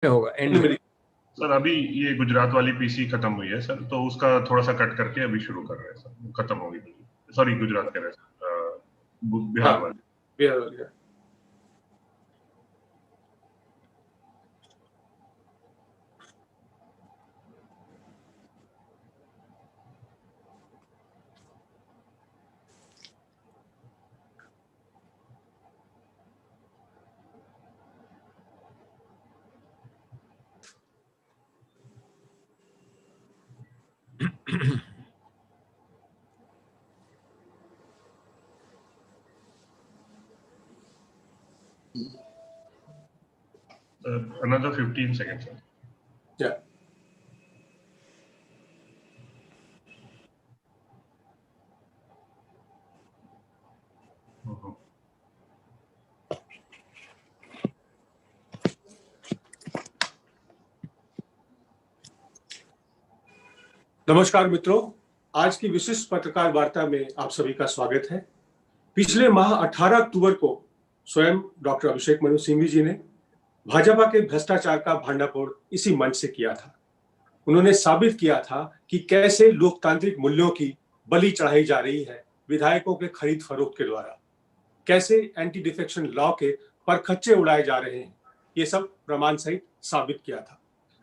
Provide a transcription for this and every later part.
होगा एंड में। सर अभी ये गुजरात वाली पीसी खत्म हुई है सर, तो उसका थोड़ा सा कट करके अभी शुरू कर रहे हैं सर, खत्म हो गई। सॉरी गुजरात कह रहे हैं, बिहार वाली। बिहार वाली। Another 15 seconds sir. Yeah. नमस्कार मित्रों, आज की विशिष्ट पत्रकार वार्ता में आप सभी का स्वागत है। पिछले माह 18 अक्टूबर को स्वयं डॉक्टर अभिषेक मनु सिंघवी जी ने भाजपा के भ्रष्टाचार का भांडाफोड़ इसी मंच से किया था। उन्होंने साबित किया था कि कैसे लोकतांत्रिक मूल्यों की बलि चढ़ाई जा रही है विधायकों के खरीद फरोख्त के द्वारा, कैसे एंटी डिफेक्शन लॉ के परखच्चे उड़ाए जा रहे हैं, ये सब प्रमाण सहित साबित किया था।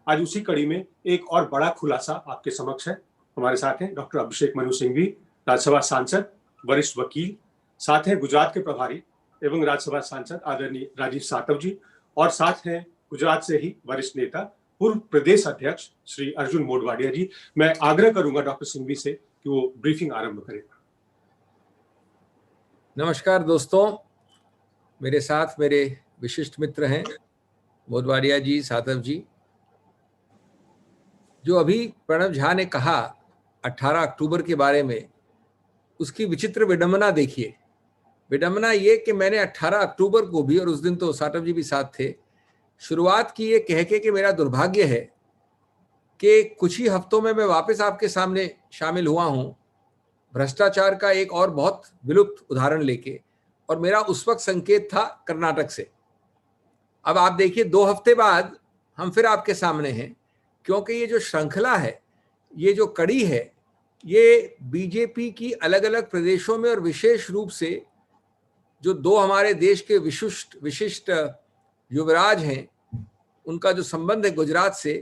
आज उसी कड़ी में एक और बड़ा खुलासा आपके समक्ष है। हमारे साथ हैं डॉक्टर अभिषेक मनु सिंघवी, राज्यसभा सांसद, वरिष्ठ वकील, साथ हैं गुजरात के प्रभारी एवं राज्यसभा सांसद आदरणीय राजीव सातव जी, और साथ हैं गुजरात से ही वरिष्ठ नेता पूर्व प्रदेश अध्यक्ष श्री अर्जुन मोढवाडिया जी। मैं आग्रह करूंगा डॉक्टर सिंघवी से कि वो ब्रीफिंग आरंभ करें। नमस्कार दोस्तों, मेरे साथ मेरे विशिष्ट मित्र हैं मोढवाडिया जी, सातव जी। जो अभी प्रणव झा ने कहा 18 अक्टूबर के बारे में, उसकी विचित्र विडंबना देखिए। विडंबना ये कि मैंने 18 अक्टूबर को भी, और उस दिन तो सातव जी भी साथ थे, शुरुआत की ये कह के कि मेरा दुर्भाग्य है कि कुछ ही हफ्तों में मैं वापस आपके सामने शामिल हुआ हूं भ्रष्टाचार का एक और बहुत विलुप्त उदाहरण लेके, और मेरा उस वक्त संकेत था कर्नाटक से। अब आप देखिए 2 हफ्ते बाद हम फिर आपके सामने हैं, क्योंकि ये जो श्रृंखला है, ये जो कड़ी है, ये बीजेपी की अलग अलग प्रदेशों में और विशेष रूप से जो 2 हमारे देश के विशिष्ट युवराज हैं, उनका जो संबंध है गुजरात से,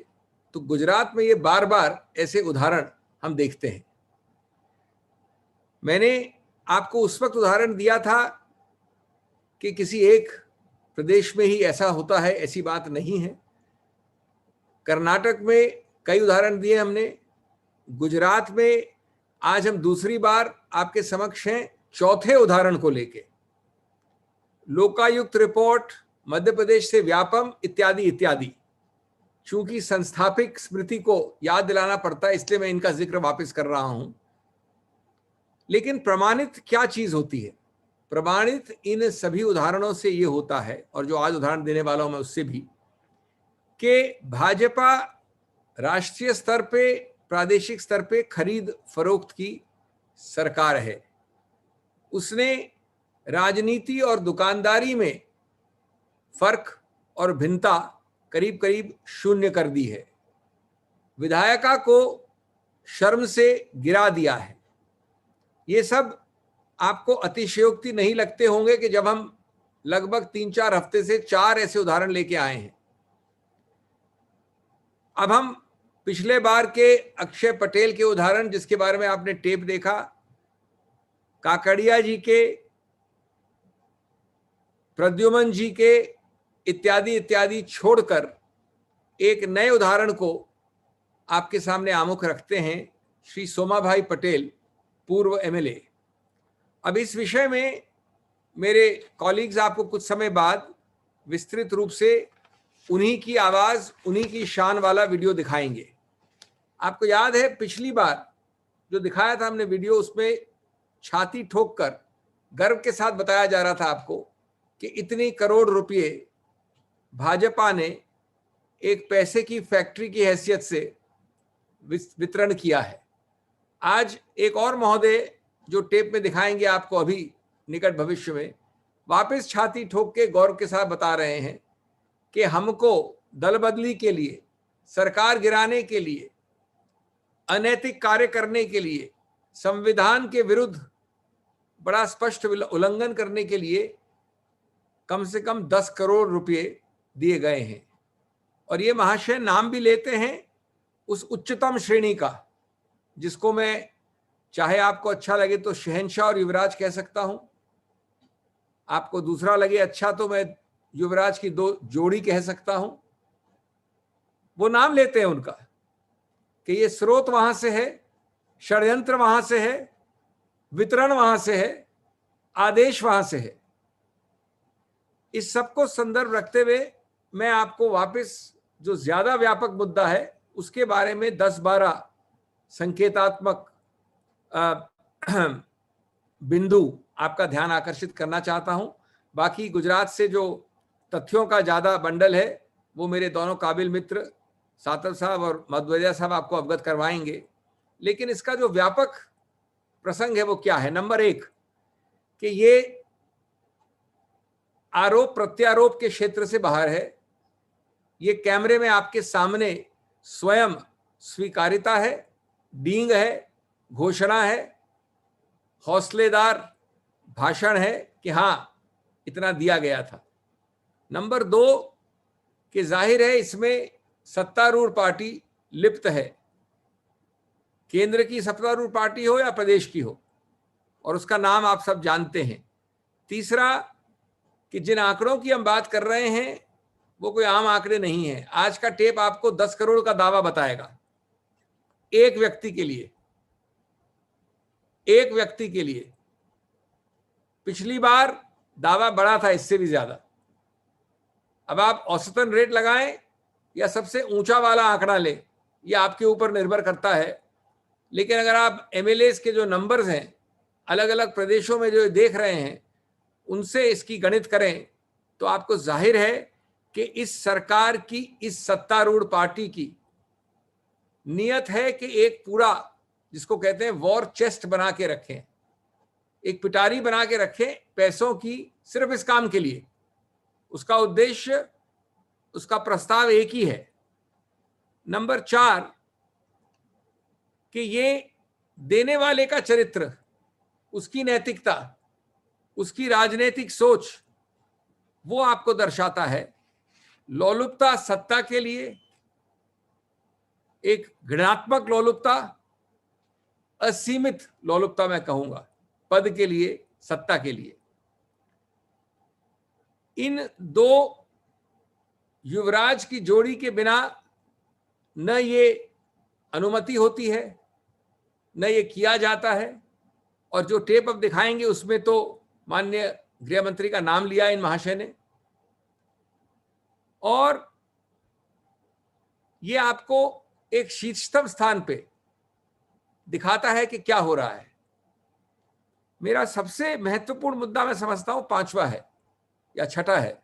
तो गुजरात में ये बार बार ऐसे उदाहरण हम देखते हैं। मैंने आपको उस वक्त उदाहरण दिया था कि किसी एक प्रदेश में ही ऐसा होता है, ऐसी बात नहीं है। कर्नाटक में कई उदाहरण दिए हमने, गुजरात में आज हम दूसरी बार आपके समक्ष हैं चौथे उदाहरण को लेके। लोकायुक्त रिपोर्ट, मध्य प्रदेश से व्यापम, इत्यादि इत्यादि। चूंकि संस्थापिक स्मृति को याद दिलाना पड़ता है, इसलिए मैं इनका जिक्र वापस कर रहा हूं। लेकिन प्रमाणित क्या चीज होती है? प्रमाणित इन सभी उदाहरणों से ये होता है, और जो आज उदाहरण देने वाला हूं मैं उससे भी, कि भाजपा राष्ट्रीय स्तर पे, प्रादेशिक स्तर पे खरीद फरोख्त की सरकार है। उसने राजनीति और दुकानदारी में फर्क और भिन्नता करीब करीब शून्य कर दी है। विधायिका को शर्म से गिरा दिया है। ये सब आपको अतिशयोक्ति नहीं लगते होंगे कि जब हम लगभग 3-4 हफ्ते से 4 ऐसे उदाहरण लेके आए हैं। अब हम पिछले बार के अक्षय पटेल के उदाहरण, जिसके बारे में आपने टेप देखा, काकड़िया जी के, प्रद्युमन जी के, इत्यादि इत्यादि छोड़कर एक नए उदाहरण को आपके सामने आमुख रखते हैं, श्री सोमाभाई पटेल, पूर्व एमएलए। अब इस विषय में मेरे कॉलीग्स आपको कुछ समय बाद विस्तृत रूप से उन्हीं की आवाज, उन्हीं की शान वाला वीडियो दिखाएंगे। आपको याद है पिछली बार जो दिखाया था हमने वीडियो, उसमें छाती ठोक कर गर्व के साथ बताया जा रहा था आपको कि इतनी करोड़ रुपए भाजपा ने एक पैसे की फैक्ट्री की हैसियत से वितरण किया है। आज एक और महोदय जो टेप में दिखाएंगे आपको अभी निकट भविष्य में, वापस छाती ठोक के गौरव के साथ बता रहे हैं कि हमको दल बदली के लिए, सरकार गिराने के लिए, अनैतिक कार्य करने के लिए, संविधान के विरुद्ध बड़ा स्पष्ट उल्लंघन करने के लिए कम से कम 10 करोड़ रुपए दिए गए हैं। और ये महाशय नाम भी लेते हैं उस उच्चतम श्रेणी का, जिसको मैं, चाहे आपको अच्छा लगे तो शहंशाह और युवराज कह सकता हूं, आपको दूसरा लगे अच्छा तो मैं युवराज की 2 जोड़ी कह सकता हूं। वो नाम लेते हैं उनका कि ये स्रोत वहां से है, षड्यंत्र वहां से है, वितरण वहां से है, आदेश वहां से है। इस सबको संदर्भ रखते हुए मैं आपको वापस जो ज्यादा व्यापक मुद्दा है उसके बारे में 10-12 संकेतात्मक बिंदु आपका ध्यान आकर्षित करना चाहता हूं। बाकी गुजरात से जो तथ्यों का ज्यादा बंडल है वो मेरे दोनों काबिल मित्र सातव साहब और मधुवरिया साहब आपको अवगत करवाएंगे। लेकिन इसका जो व्यापक प्रसंग है वो क्या है? नंबर 1 कि ये आरोप प्रत्यारोप के क्षेत्र से बाहर है। ये कैमरे में आपके सामने स्वयं स्वीकारिता है, डींग है, घोषणा है, हौसलेदार भाषण है कि हां इतना दिया गया था। नंबर 2 कि जाहिर है इसमें सत्तारूढ़ पार्टी लिप्त है, केंद्र की सत्तारूढ़ पार्टी हो या प्रदेश की हो, और उसका नाम आप सब जानते हैं। तीसरा कि जिन आंकड़ों की हम बात कर रहे हैं वो कोई आम आंकड़े नहीं है। आज का टेप आपको 10 करोड़ का दावा बताएगा एक व्यक्ति के लिए, एक व्यक्ति के लिए। पिछली बार दावा बड़ा था इससे भी ज्यादा। अब आप औसतन रेट लगाएं या सबसे ऊंचा वाला आंकड़ा लें, यह आपके ऊपर निर्भर करता है। लेकिन अगर आप एमएलएस के जो नंबर्स हैं अलग अलग प्रदेशों में जो देख रहे हैं उनसे इसकी गणित करें तो आपको जाहिर है कि इस सरकार की, इस सत्तारूढ़ पार्टी की नियत है कि एक पूरा, जिसको कहते हैं वॉर चेस्ट बना के रखें, एक पिटारी बना के रखें पैसों की, सिर्फ इस काम के लिए। उसका उद्देश्य, उसका प्रस्ताव एक ही है। नंबर 4 कि ये देने वाले का चरित्र, उसकी नैतिकता, उसकी राजनीतिक सोच, वो आपको दर्शाता है। लोलुपता सत्ता के लिए, एक घृणात्मक लोलुपता, असीमित लोलुपता मैं कहूंगा, पद के लिए, सत्ता के लिए। इन 2 युवराज की जोड़ी के बिना न ये अनुमति होती है, न ये किया जाता है। और जो टेप अब दिखाएंगे उसमें तो माननीय गृह मंत्री का नाम लिया इन महाशय ने, और ये आपको एक शीर्षतम स्थान पे दिखाता है कि क्या हो रहा है। मेरा सबसे महत्वपूर्ण मुद्दा मैं समझता हूं 5वां है या 6ठा है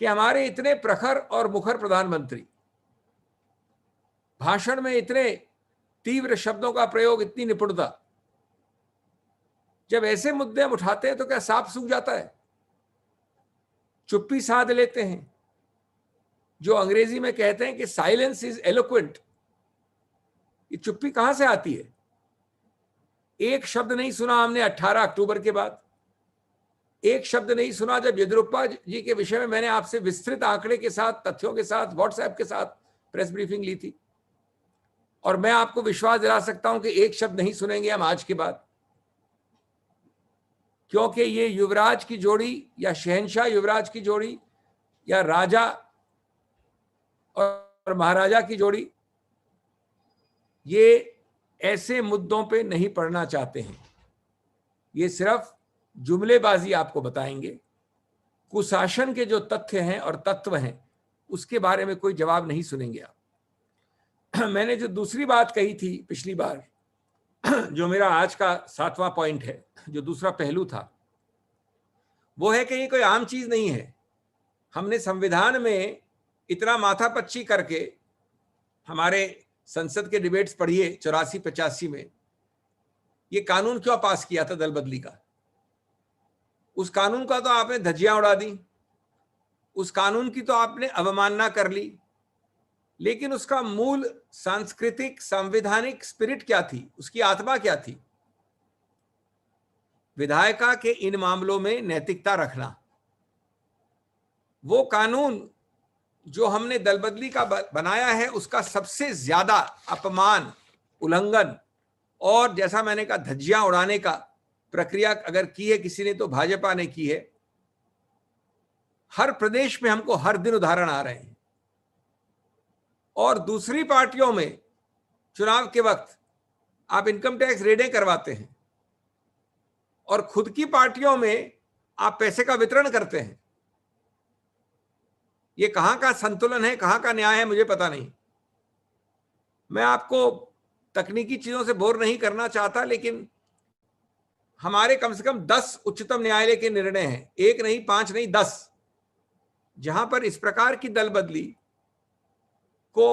कि हमारे इतने प्रखर और मुखर प्रधानमंत्री भाषण में इतने तीव्र शब्दों का प्रयोग, इतनी निपुणता, जब ऐसे मुद्दे हम उठाते हैं तो क्या सांप सूख जाता है? चुप्पी साध लेते हैं। जो अंग्रेजी में कहते हैं कि साइलेंस इज एलोक्वेंट। ये चुप्पी कहां से आती है? एक शब्द नहीं सुना हमने 18 अक्टूबर के बाद, एक शब्द नहीं सुना जब येदियुरप्पा जी के विषय में मैंने आपसे विस्तृत आंकड़े के साथ, तथ्यों के साथ, व्हाट्सएप के साथ प्रेस ब्रीफिंग ली थी। और मैं आपको विश्वास दिला सकता हूं कि एक शब्द नहीं सुनेंगे हम आज के बाद, क्योंकि ये युवराज की जोड़ी या शहंशाह युवराज की जोड़ी या राजा और महाराजा की जोड़ी, ये ऐसे मुद्दों पे नहीं पढ़ना चाहते हैं। ये सिर्फ जुमलेबाजी आपको बताएंगे। कुशासन के जो तथ्य हैं और तत्व हैं उसके बारे में कोई जवाब नहीं सुनेंगे आप। मैंने जो दूसरी बात कही थी पिछली बार, जो मेरा आज का 7वां पॉइंट है, जो दूसरा पहलू था, वो है कि ये कोई आम चीज नहीं है। हमने संविधान में इतना माथापच्ची करके, हमारे संसद के डिबेट्स पढ़िए 84-85 में, ये कानून क्यों पास किया था दल बदली का? उस कानून का तो आपने धज्जियां उड़ा दी, उस कानून की तो आपने अवमानना कर ली, लेकिन उसका मूल सांस्कृतिक संवैधानिक स्पिरिट क्या थी, उसकी आत्मा क्या थी? विधायिका के इन मामलों में नैतिकता रखना। वो कानून जो हमने दल बदली का बनाया है उसका सबसे ज्यादा अपमान, उल्लंघन और जैसा मैंने कहा धज्जियां उड़ाने का प्रक्रिया अगर की है किसी ने तो भाजपा ने की है। हर प्रदेश में हमको हर दिन उदाहरण आ रहे हैं। और दूसरी पार्टियों में चुनाव के वक्त आप इनकम टैक्स रेडें करवाते हैं और खुद की पार्टियों में आप पैसे का वितरण करते हैं। ये कहां का संतुलन है, कहां का न्याय है, मुझे पता नहीं। मैं आपको तकनीकी चीजों से बोर नहीं करना चाहता, लेकिन हमारे कम से कम 10 उच्चतम न्यायालय के निर्णय हैं, 1 नहीं, 5 नहीं, 10, जहां पर इस प्रकार की दल बदली को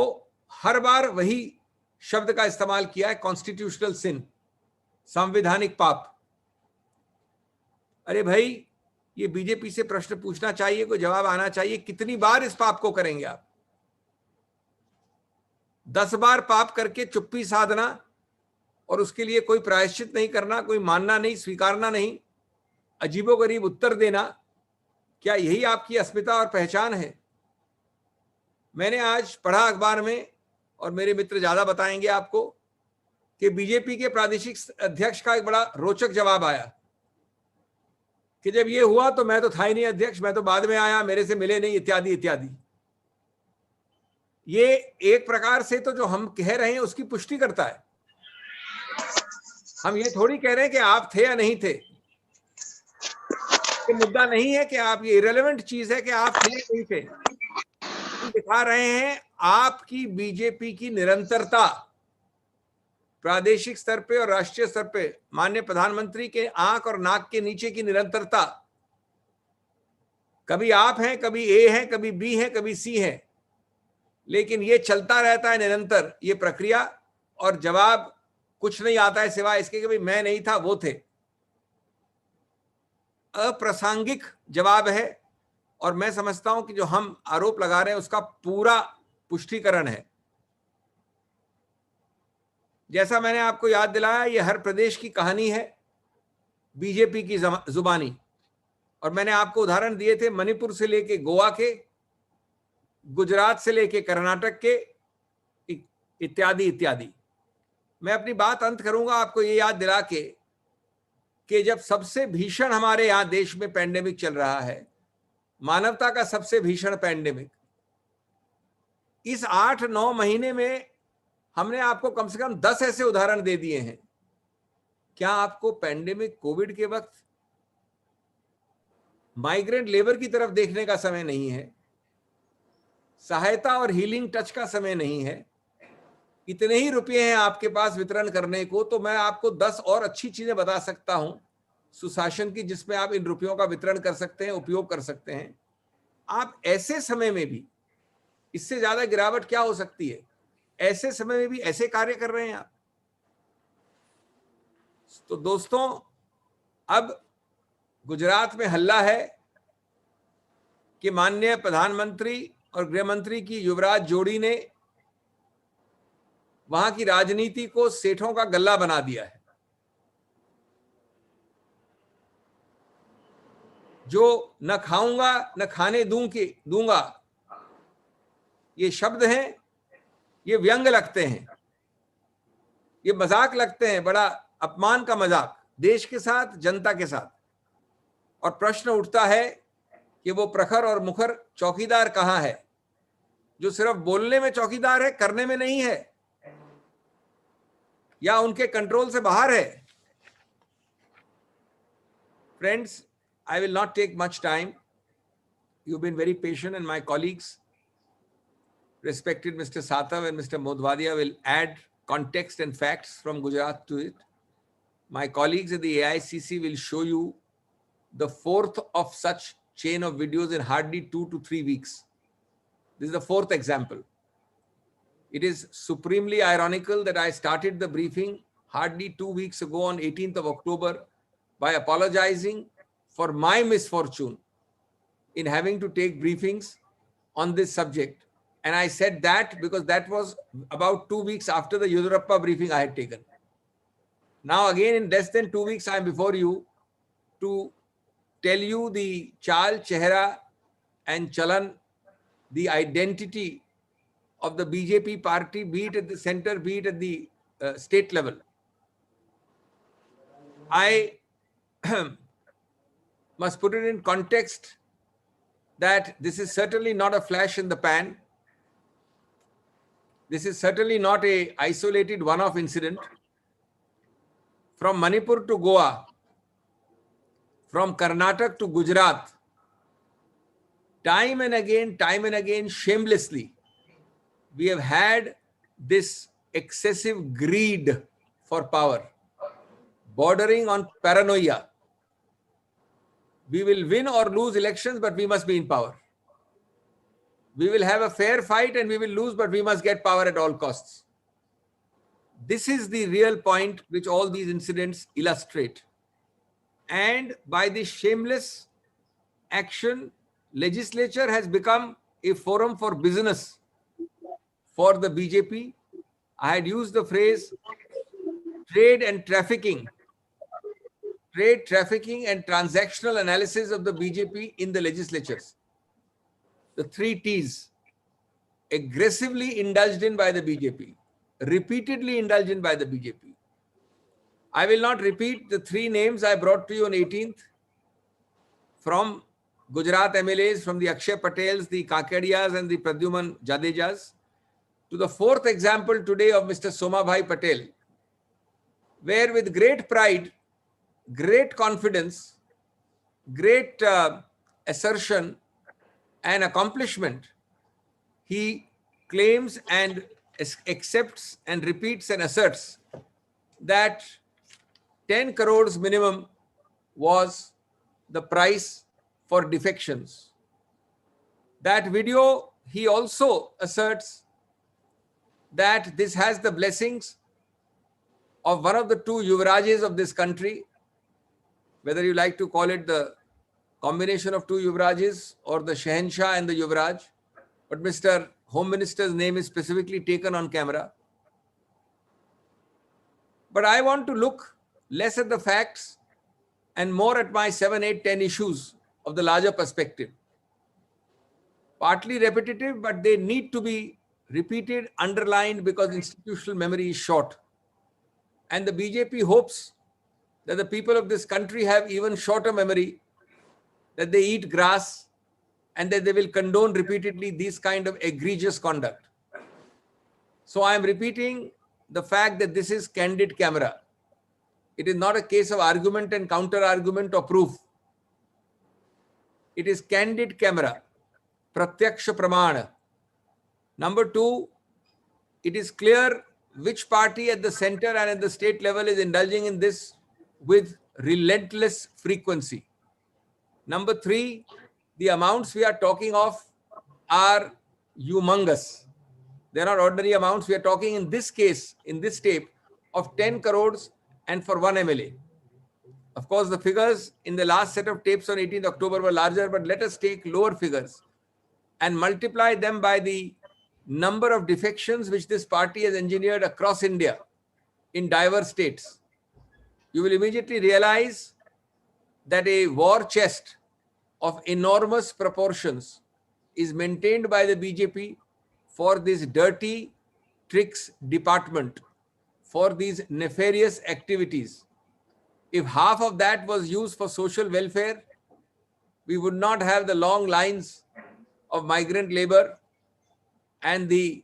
हर बार वही शब्द का इस्तेमाल किया है, कॉन्स्टिट्यूशनल सिन, संवैधानिक पाप। अरे भाई, ये बीजेपी से प्रश्न पूछना चाहिए, कोई जवाब आना चाहिए, कितनी बार इस पाप को करेंगे आप? 10 बार पाप करके चुप्पी साधना और उसके लिए कोई प्रायश्चित नहीं करना, कोई मानना नहीं, स्वीकारना नहीं, अजीबोगरीब उत्तर देना, क्या यही आपकी अस्मिता और पहचान है? मैंने आज पढ़ा अखबार में, और मेरे मित्र ज्यादा बताएंगे आपको, कि बीजेपी के प्रादेशिक अध्यक्ष का एक बड़ा रोचक जवाब आया कि जब ये हुआ तो मैं तो था ही नहीं अध्यक्ष, मैं तो बाद में आया, मेरे से मिले नहीं, इत्यादि इत्यादि। ये एक प्रकार से तो जो हम कह रहे हैं उसकी पुष्टि करता है। हम ये थोड़ी कह रहे हैं कि आप थे या नहीं थे। ये मुद्दा नहीं है कि आप, ये इरेलेवेंट चीज है कि आप थे या नहीं थे। हम दिखा रहे हैं आपकी बीजेपी की निरंतरता, प्रादेशिक स्तर पे और राष्ट्रीय स्तर पे माननीय प्रधानमंत्री के आंख और नाक के नीचे की निरंतरता। कभी आप हैं, कभी ए हैं, कभी बी हैं, कभी सी हैं, लेकिन ये चलता रहता है निरंतर ये प्रक्रिया, और जवाब कुछ नहीं आता है सिवाय इसके कि भाई मैं नहीं था, वो थे। अप्रासंगिक जवाब है, और मैं समझता हूं कि जो हम आरोप लगा रहे हैं उसका पूरा पुष्टिकरण है। जैसा मैंने आपको याद दिलाया, ये हर प्रदेश की कहानी है बीजेपी की जुबानी, और मैंने आपको उदाहरण दिए थे मणिपुर से लेके गोवा के, गुजरात से लेके कर्नाटक के, इत्यादि इत्यादि। मैं अपनी बात अंत करूंगा आपको ये याद दिला के कि जब सबसे भीषण हमारे यहां देश में पैंडेमिक चल रहा है, मानवता का सबसे भीषण पैंडेमिक, इस 8-9 महीने में हमने आपको कम से कम 10 ऐसे उदाहरण दे दिए हैं। क्या आपको पैंडेमिक कोविड के वक्त माइग्रेंट लेबर की तरफ देखने का समय नहीं है? सहायता और हीलिंग टच का समय नहीं है? इतने ही रुपए हैं आपके पास वितरण करने को, तो मैं आपको 10 और अच्छी चीजें बता सकता हूं सुशासन की, जिसमें आप इन रुपयों का वितरण कर सकते हैं, उपयोग कर सकते हैं। आप ऐसे समय में भी, इससे ज्यादा गिरावट क्या हो सकती है, ऐसे समय में भी ऐसे कार्य कर रहे हैं आप। तो दोस्तों, अब गुजरात में हल्ला है कि माननीय प्रधानमंत्री और गृह मंत्री की युवराज जोड़ी ने वहां की राजनीति को सेठों का गल्ला बना दिया है। जो न खाऊंगा न खाने दूंगा, ये शब्द हैं, ये व्यंग लगते हैं, ये मजाक लगते हैं, बड़ा अपमान का मजाक देश के साथ, जनता के साथ। और प्रश्न उठता है कि वो प्रखर और मुखर चौकीदार कहां है, जो सिर्फ बोलने में चौकीदार है, करने में नहीं है, या उनके कंट्रोल से बाहर है? Friends, I will not take much time. You've been very patient, and my colleagues, respected Mr. Satav and Mr. Modwadia, will add context and facts from Gujarat to it. My colleagues at the AICC will show you the 4th of such chain of videos in hardly 2 to 3 weeks. This is the 4th example. It is supremely ironical that I started the briefing hardly 2 weeks ago on 18th of October by apologizing for my misfortune in having to take briefings on this subject. And I said that because that was about 2 weeks after the Yudurappa briefing I had taken. Now again, in less than 2 weeks, I am before you to tell you the chal, chehra and chalan, the identity of the BJP party, be it at the center, be it at the state level. I must put it in context that this is certainly not a flash in the pan. This is certainly not a isolated one-off incident. From Manipur to Goa, from Karnataka to Gujarat, time and again, shamelessly, we have had this excessive greed for power, bordering on paranoia. We will win or lose elections, but we must be in power. We will have a fair fight and we will lose, but we must get power at all costs. This is the real point which all these incidents illustrate. And by this shameless action, legislature has become a forum for business for the BJP. I had used the phrase trade and trafficking and transactional analysis of the BJP in the legislatures. The 3 T's, aggressively indulged in by the BJP, repeatedly indulged in by the BJP. I will not repeat the 3 names I brought to you on 18th from Gujarat MLAs, from the Akshay Patels, the Kakadiyas and the Pradyuman Jadejas, to the 4th example today of Mr. Somabhai Patel, where with great pride, great confidence, great assertion and accomplishment, he claims and accepts and repeats and asserts that 10 crores minimum was the price for defections. That video, he also asserts that this has the blessings of one of the 2 Yuvarajes of this country, whether you like to call it the combination of 2 Yuvarajes or the Shahenshah and the Yuvaraj, but Mr. Home Minister's name is specifically taken on camera. But I want to look less at the facts and more at my 7, 8, 10 issues of the larger perspective. Partly repetitive, but they need to be repeated, underlined, because institutional memory is short. And the BJP hopes that the people of this country have even shorter memory, that they eat grass, and that they will condone repeatedly these kind of egregious conduct. So I am repeating the fact that this is candid camera. It is not a case of argument and counter-argument or proof. It is candid camera, pratyaksha pramana. Number 2, it is clear which party at the center and at the state level is indulging in this with relentless frequency. Number 3, the amounts we are talking of are humongous. They are not ordinary amounts. We are talking in this case, in this tape, of 10 crores and for 1 MLA. Of course, the figures in the last set of tapes on 18th October were larger, but let us take lower figures and multiply them by the number of defections which this party has engineered across India in diverse states. You will immediately realize that a war chest of enormous proportions is maintained by the BJP for this dirty tricks department, for these nefarious activities. If half of that was used for social welfare, we would not have the long lines of migrant labor and the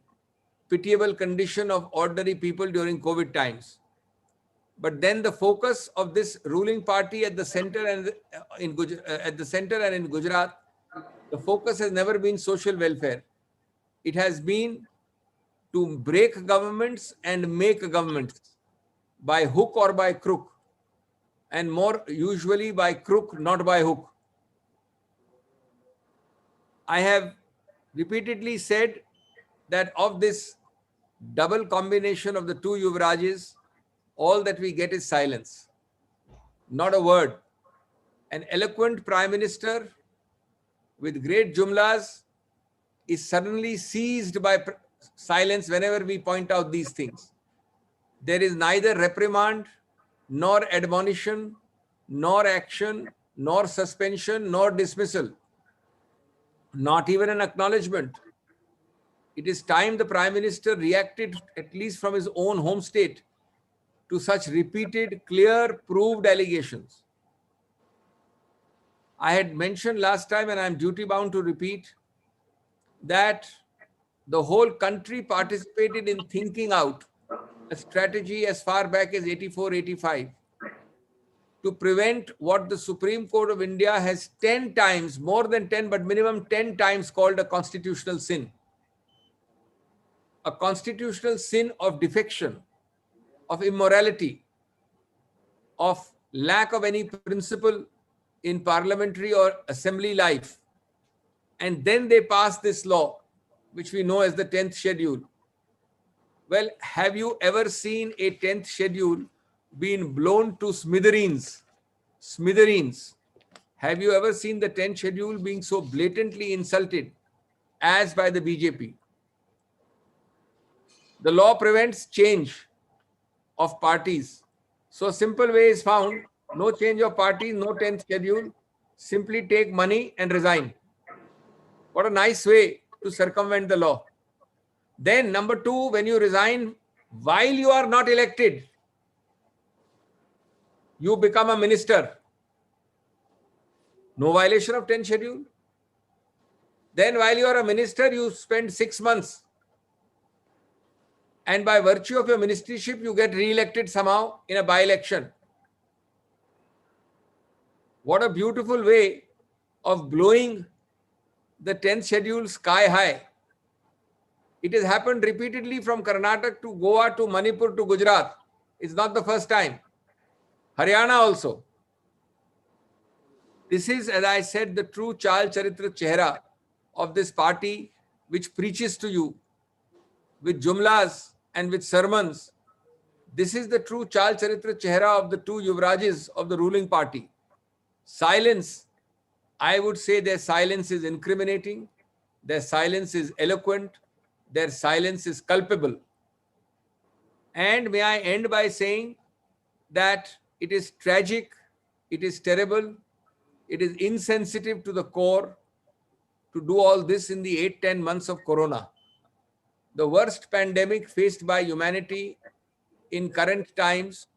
pitiable condition of ordinary people during COVID times. But then the focus of this ruling party at the center and in Gujarat, the focus has never been social welfare. It has been to break governments and make governments by hook or by crook, and more usually by crook, not by hook. I have repeatedly said that of this double combination of the 2 Yuvarajes, all that we get is silence. Not a word. An eloquent Prime Minister with great jumlas is suddenly seized by silence whenever we point out these things. There is neither reprimand, nor admonition, nor action, nor suspension, nor dismissal, not even an acknowledgement. It is time the Prime Minister reacted, at least from his own home state, to such repeated, clear, proved allegations. I had mentioned last time, and I am duty bound to repeat, that the whole country participated in thinking out a strategy as far back as 84, 85 to prevent what the Supreme Court of India has 10 times, more than 10, but minimum 10 times called a constitutional sin. A constitutional sin of defection, of immorality, of lack of any principle in parliamentary or assembly life. And then they pass this law, which we know as the 10th schedule. Well, have you ever seen a 10th schedule being blown to smithereens? Smithereens. Have you ever seen the 10th schedule being so blatantly insulted as by the BJP? The law prevents change of parties. So a simple way is found: no change of parties, no 10th schedule, simply take money and resign. What a nice way to circumvent the law. Then number two, when you resign while you are not elected, you become a minister. No violation of 10th schedule. Then while you are a minister, you spend 6 months. And by virtue of your ministership, you get re-elected somehow in a by-election. What a beautiful way of blowing the 10th schedule sky high. It has happened repeatedly from Karnataka to Goa to Manipur to Gujarat. It's not the first time. Haryana also. This is, as I said, the true Chal Charitra Chehra of this party, which preaches to you with jumlas and with sermons. This is the true Chal Charitra Chehra of the two Yuvrajis of the ruling party. Silence, I would say their silence is incriminating, their silence is eloquent, their silence is culpable. And may I end by saying that it is tragic, it is terrible, it is insensitive to the core to do all this in the 8-10 months of Corona. The worst pandemic faced by humanity in current times,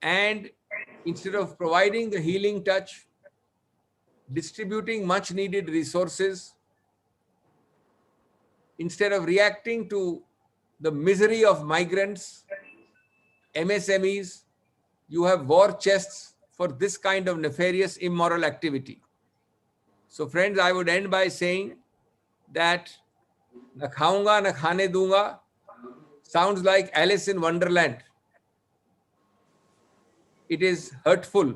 and instead of providing the healing touch, distributing much needed resources, instead of reacting to the misery of migrants, MSMEs, you have war chests for this kind of nefarious, immoral activity. So friends, I would end by saying that na khaunga na khane dunga sounds like Alice in Wonderland. It is hurtful.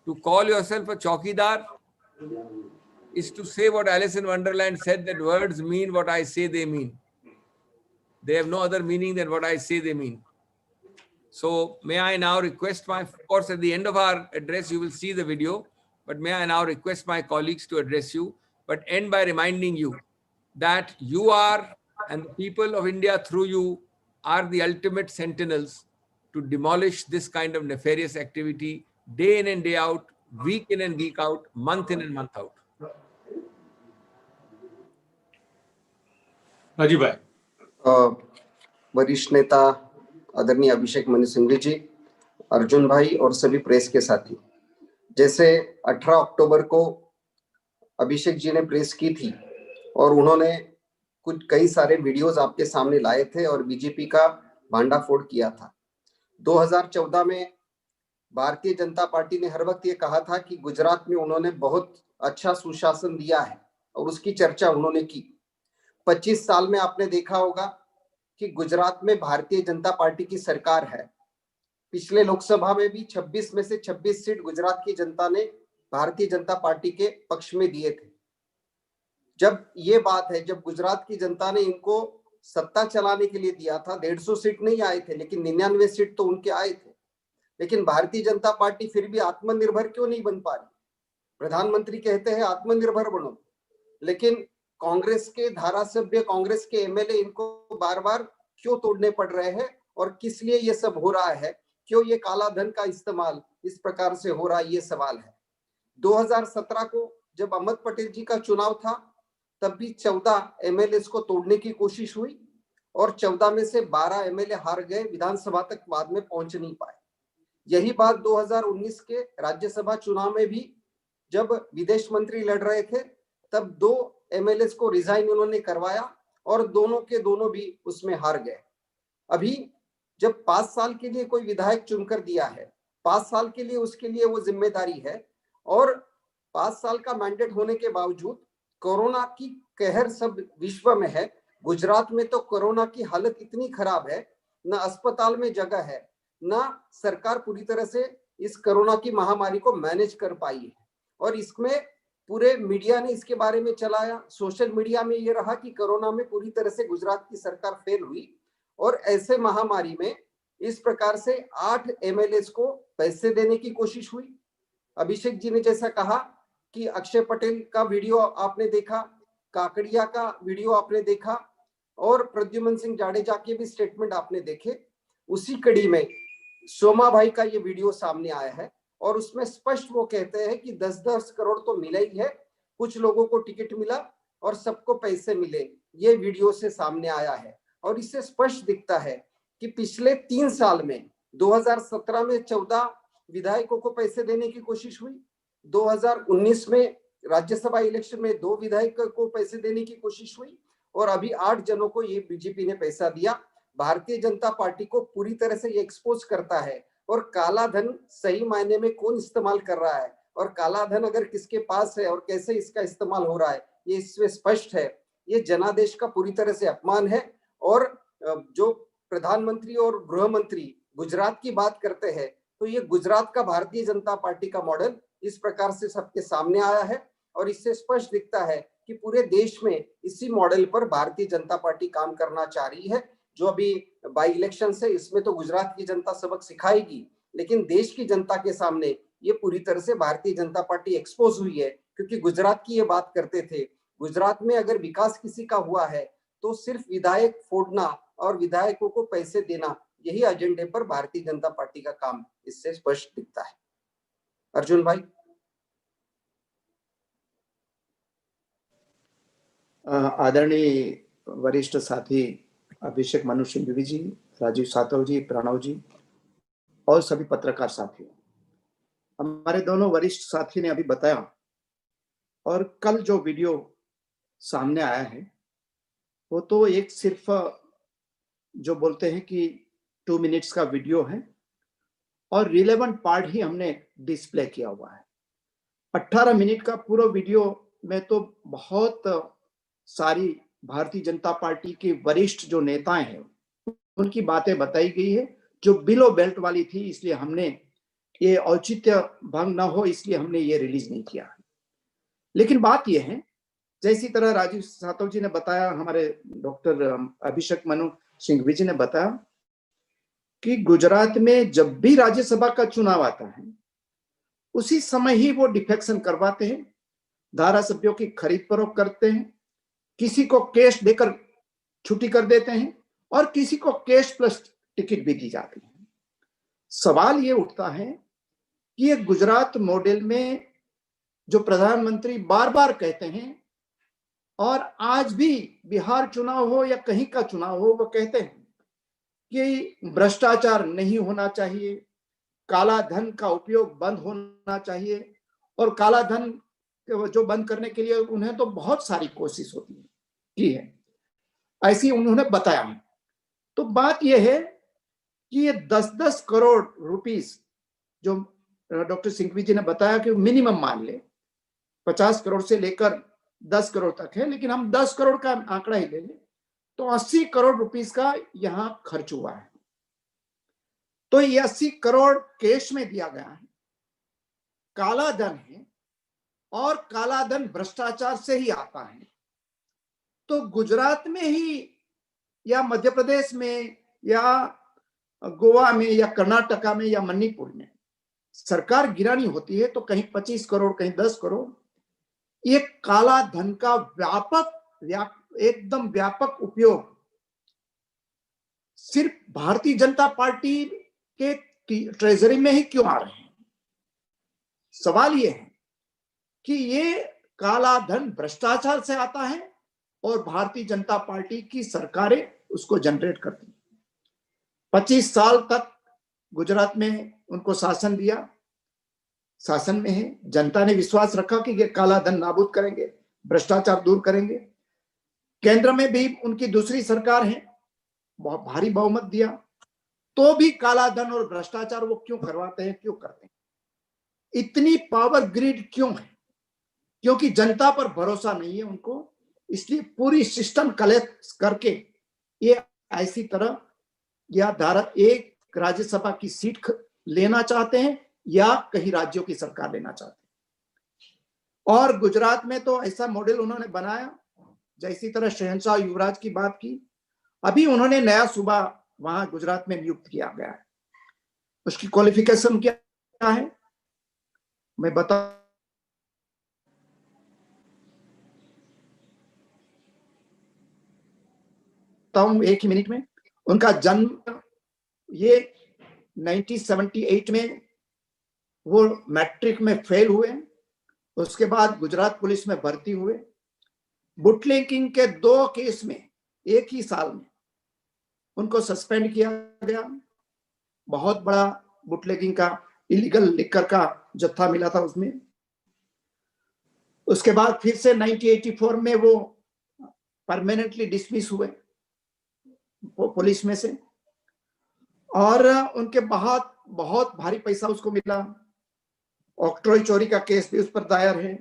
To call yourself a chowkidar is to say what Alice in Wonderland said, that words mean what I say they mean. They have no other meaning than what I say they mean. So may I now request of course, at the end of our address, you will see the video, but may I now request my colleagues to address you, but end by reminding you that you are, and the people of India through you, are the ultimate sentinels to demolish this kind of nefarious activity day in and day out, week in and week out, month in and month out. Rajiv भाई, वरिष्ठ नेता आदरणीय अभिषेक मनु सिंघवी जी, अर्जुन भाई और सभी press के साथी, जैसे 18 अक्टूबर को अभिषेक जी ने प्रेस की थी और उन्होंने कई सारे वीडियोस आपके सामने लाए थे और बीजेपी का भांडाफोड़ किया था। 2014 में भारतीय जनता पार्टी ने हर वक्त ये कहा था कि गुजरात में उन्होंने बहुत अच्छा सुशासन दिया है और उसकी चर्चा उन्होंने की। 25 साल में आपने देखा होगा कि गुजरात में भारतीय जनता पार्टी की सरकार है। पिछले लोकसभा में भी 26 में से 26 सीट गुजरात की जनता ने भारतीय जनता पार्टी के पक्ष में दिए थे। जब ये बात है, जब गुजरात की जनता ने इनको सत्ता चलाने के लिए दिया था, 150 सीट नहीं आए थे, लेकिन 99 सीट तो उनके आए थे। लेकिन भारतीय जनता पार्टी फिर भी आत्मनिर्भर क्यों नहीं बन पा रही? प्रधानमंत्री कहते हैं आत्मनिर्भर बनो, लेकिन कांग्रेस के धारासभ्य, कांग्रेस के एमएलए इनको बार बार क्यों तोड़ने पड़ रहे हैं और किस लिए ये सब हो रहा है, क्यों ये काला धन का इस्तेमाल इस प्रकार से हो रहा है, ये सवाल है। 2017 को जब अहमद पटेल जी का चुनाव था तब भी 14 एमएलए को तोड़ने की कोशिश हुई और 14 में से 12 एमएलए हार गए, विधानसभा तक बाद में पहुंच नहीं पाए। यही बात 2019 के राज्यसभा चुनाव में भी जब विदेश मंत्री लड़ रहे थे तब 2 एमएलए को रिजाइन उन्होंने करवाया और दोनों के दोनों भी उसमें हार गए। अभी जब 5 साल के लिए कोई विधायक चुनकर दिया है, 5 साल के लिए उसके लिए वो जिम्मेदारी है और 5 साल का मैंडेट होने के बावजूद कोरोना की कहर सब विश्व में है। गुजरात में तो कोरोना की हालत इतनी खराब है, ना अस्पताल में जगह है, ना सरकार पूरी तरह से इस कोरोना की महामारी को मैनेज कर पाई है। और इसमें पूरे मीडिया ने इसके बारे में चलाया, सोशल मीडिया में ये रहा कि कोरोना में पूरी तरह से गुजरात की सरकार फेल हुई और ऐसे महामारी में इस प्रकार से 8 एमएलए को पैसे देने की कोशिश हुई। अभिषेक जी ने जैसा कहा कि अक्षय पटेल का वीडियो आपने देखा, काकड़िया का वीडियो आपने देखा और प्रद्युमन सिंह जाडेजा के भी स्टेटमेंट आपने देखे। उसी कड़ी में सोमा भाई का ये वीडियो सामने आया है और उसमें स्पष्ट वो कहते हैं कि 10-10 करोड़ तो मिला ही है, कुछ लोगों को टिकट मिला और सबको पैसे मिले, ये वीडियो से सामने आया है। और इससे स्पष्ट दिखता है कि पिछले 3 साल में 2017 में 14 विधायकों को पैसे देने की कोशिश हुई, 2019 में राज्यसभा इलेक्शन में 2 विधायक को पैसे देने की कोशिश हुई और अभी 8 जनों को ये बीजेपी ने पैसा दिया। भारतीय जनता पार्टी को पूरी तरह से ये एक्सपोज करता है और काला धन सही मायने में कौन इस्तेमाल कर रहा है और काला धन अगर किसके पास है और कैसे इसका इस्तेमाल हो रहा है, ये इसमें स्पष्ट है। ये जनादेश का पूरी तरह से अपमान है। और जो प्रधानमंत्री और गृह मंत्री गुजरात की बात करते हैं तो ये गुजरात का भारतीय जनता पार्टी का मॉडल इस प्रकार से सबके सामने आया है और इससे स्पष्ट दिखता है कि पूरे देश में इसी मॉडल पर भारतीय जनता पार्टी काम करना चाह रही है। जो अभी बाई इलेक्शन है इसमें तो गुजरात की जनता सबक सिखाएगी, लेकिन देश की जनता के सामने ये पूरी तरह से भारतीय जनता पार्टी एक्सपोज हुई है। क्योंकि गुजरात की ये बात करते थे, गुजरात में अगर विकास किसी का हुआ है तो सिर्फ विधायक फोड़ना और विधायकों को पैसे देना, यही एजेंडे पर भारतीय जनता पार्टी का काम इससे स्पष्ट दिखता है। अर्जुन भाई। आदरणीय वरिष्ठ साथी अभिषेक मनु सिंघवी जी, राजीव सातव जी, प्रणव जी और सभी पत्रकार साथियों, हमारे दोनों वरिष्ठ साथी ने अभी बताया और कल जो वीडियो सामने आया है वो तो एक सिर्फ जो बोलते हैं कि 2 मिनट्स का वीडियो है और रिलेवेंट पार्ट ही हमने डिस्प्ले किया हुआ है। 18 मिनट का पूरा वीडियो में तो बहुत सारी भारतीय जनता पार्टी के वरिष्ठ जो नेताएं हैं उनकी बातें बताई गई है जो बिलो बेल्ट वाली थी, इसलिए हमने ये औचित्य भंग ना हो इसलिए हमने ये रिलीज नहीं किया। लेकिन बात यह है, जैसी तरह राजीव सातव जी ने बताया, हमारे डॉक्टर अभिषेक मनु सिंघवी जी ने बताया कि गुजरात में जब भी राज्यसभा का चुनाव आता है उसी समय ही वो डिफेक्शन करवाते हैं, धारासभ्यों की खरीद फरोख्त करते हैं, किसी को कैश देकर छुट्टी कर देते हैं और किसी को कैश प्लस टिकट भी दी जाती है। सवाल ये उठता है कि ये गुजरात मॉडल में जो प्रधानमंत्री बार बार कहते हैं और आज भी बिहार चुनाव हो या कहीं का चुनाव हो वो कहते हैं कि भ्रष्टाचार नहीं होना चाहिए, काला धन का उपयोग बंद होना चाहिए और काला धन जो बंद करने के लिए उन्हें तो बहुत सारी कोशिश होती है की है, ऐसी उन्होंने बताया है। तो बात यह है कि ये 10-10 करोड़ रुपीस जो डॉक्टर सिंघवी जी ने बताया कि मिनिमम मान ले 50 करोड़ से लेकर 10 करोड़ तक है, लेकिन हम 10 करोड़ का आंकड़ा ही ले लें तो 80 करोड़ रुपीस का यहां खर्च हुआ है। तो ये 80 करोड़ कैश में दिया गया है, काला धन है और काला धन भ्रष्टाचार से ही आता है। तो गुजरात में ही या मध्य प्रदेश में या गोवा में या कर्नाटका में या मणिपुर में सरकार गिरानी होती है तो कहीं 25 करोड़, कहीं 10 करोड़, ये काला धन का एकदम व्यापक उपयोग सिर्फ भारतीय जनता पार्टी के ट्रेजरी में ही क्यों आ रहे हैं? सवाल ये है कि ये काला धन भ्रष्टाचार से आता है और भारतीय जनता पार्टी की सरकारें उसको जनरेट करती। 25 साल तक गुजरात में उनको शासन दिया, शासन में है, जनता ने विश्वास रखा कि ये काला धन नाबूद करेंगे, भ्रष्टाचार दूर करेंगे। केंद्र में भी उनकी दूसरी सरकार है, बहुत भारी बहुमत दिया, तो भी काला धन और भ्रष्टाचार वो क्यों करवाते हैं, क्यों करते हैं? इतनी पावर ग्रिड क्यों है? क्योंकि जनता पर भरोसा नहीं है उनको, इसलिए पूरी सिस्टम कलेक्ट करके ये ऐसी तरह या धारा एक राज्यसभा की सीट लेना चाहते हैं या कहीं राज्यों की सरकार लेना चाहते हैं। और गुजरात में तो ऐसा मॉडल उन्होंने बनाया, जैसी तरह शहंशाह युवराज की बात की, अभी उन्होंने नया सूबा वहां गुजरात में नियुक्त किया गया है। उसकी क्वालिफिकेशन क्या है मैं बताता हूं एक ही मिनट में। उनका जन्म ये 1978 में वो मैट्रिक में फेल हुए, उसके बाद गुजरात पुलिस में भर्ती हुए। बुटलेगिंग के 2 केस में एक ही साल में उनको सस्पेंड किया गया। बहुत बड़ा बुटलेगिंग का इलीगल लिकर का जत्था मिला था उसमें। उसके बाद फिर से 1984 में वो परमानेंटली डिसमिस हुए पुलिस में से, और उनके बहुत भारी पैसा उसको मिला। ऑक्ट्रॉय चोरी का केस भी उस पर दायर है,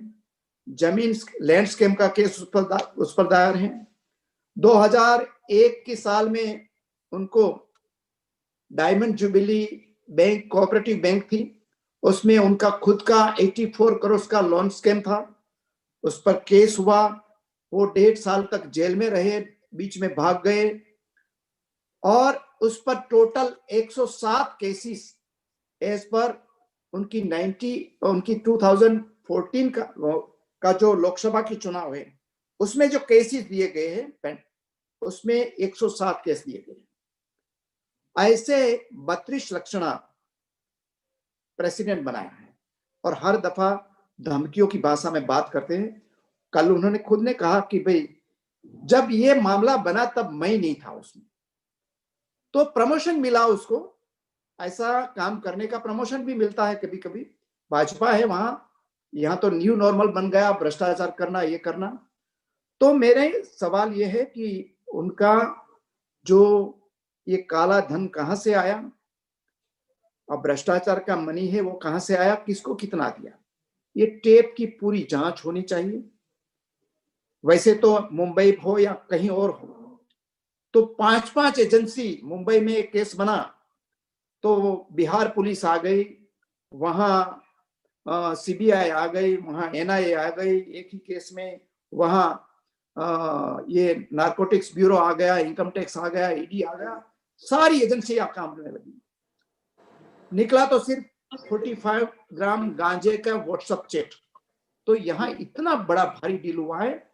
जमीन लैंड स्कैम का केस उस पर दायर है। 2001 के साल में उनको diamond jubilee bank, cooperative bank थी, उसमें उनका खुद का 84 करोड़ का लोन स्कैम था, उस पर केस हुआ। वो 1.5 साल तक जेल में रहे, बीच में भाग गए, और उस पर टोटल 107 केसेस एज पर उनकी 2014 का जो लोकसभा की चुनाव है उसमें जो केसेस दिए गए हैं उसमें 107 केस दिए गए। ऐसे 32 लक्षणा प्रेसिडेंट बनाया है और हर दफा धमकियों की भाषा में बात करते हैं। कल उन्होंने खुद ने कहा कि भाई जब ये मामला बना तब मैं नहीं था उसमें, तो प्रमोशन मिला उसको। ऐसा काम करने का प्रमोशन भी मिलता है कभी कभी, भाजपा है वहां, यहाँ तो न्यू नॉर्मल बन गया भ्रष्टाचार करना, ये करना। तो मेरे सवाल ये है कि उनका जो ये काला धन कहां से आया और भ्रष्टाचार का मनी है वो कहां से आया, किसको कितना दिया, ये टेप की पूरी जांच होनी चाहिए। वैसे तो मुंबई हो या कहीं और हो तो 5-5 एजेंसी, मुंबई में एक केस बना तो बिहार पुलिस आ गई, वहां सीबीआई आ गई, वहां एनआईए आ गई एक ही केस में, वहां ये नारकोटिक्स ब्यूरो आ गया, इनकम टैक्स आ गया, ईडी आ गया, सारी एजेंसियां काम करने लगी। निकला तो सिर्फ 45 ग्राम गांजे का व्हाट्सएप चैट। तो यहाँ इतना बड़ा भारी डील हुआ है।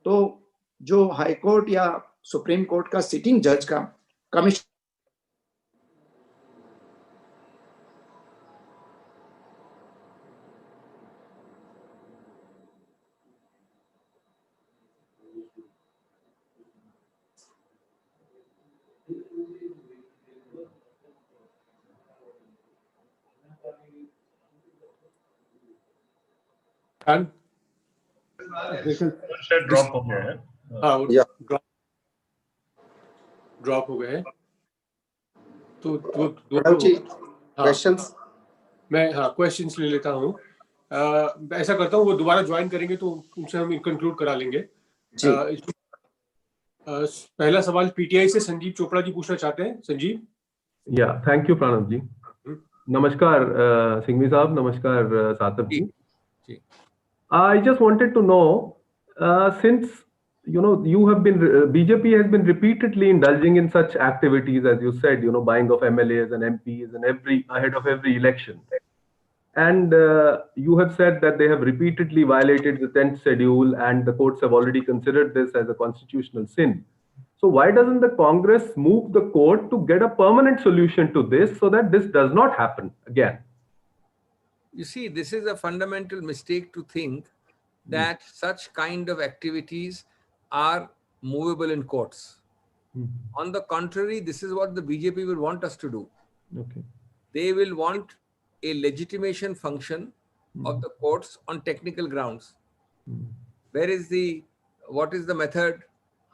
तो जो हाई कोर्ट या सुप्रीम कोर्ट का सिटिंग जज का कमीशन शायद ड्रॉप हो गया है। हाँ, या। ड्रॉप हो गए हैं। तो प्रणव जी, क्वेश्चंस? मैं क्वेश्चंस ले लेता हूँ। ऐसा करता हूँ, वो दोबारा ज्वाइन करेंगे तो उनसे हम कंक्लूड करा लेंगे। जी। पहला सवाल पीटीआई से संजीव चोपड़ा जी पूछना चाहते हैं। संजीव। या, थैंक यू प्रणव जी। नमस्कार सिंघवी साहब, नमस्कार सातव जी। I just wanted to know, since you have been BJP has been repeatedly indulging in such activities as you said, buying of MLAs and MPs and ahead of every election. and you have said that they have repeatedly violated the 10th schedule, and the courts have already considered this as a constitutional sin. So why doesn't the Congress move the court to get a permanent solution to this so that this does not happen again? You see, this is a fundamental mistake to think that such kind of activities are movable in courts. On the contrary, this is what the BJP will want us to do. Okay. They will want a legitimation function of the courts on technical grounds. What is the method?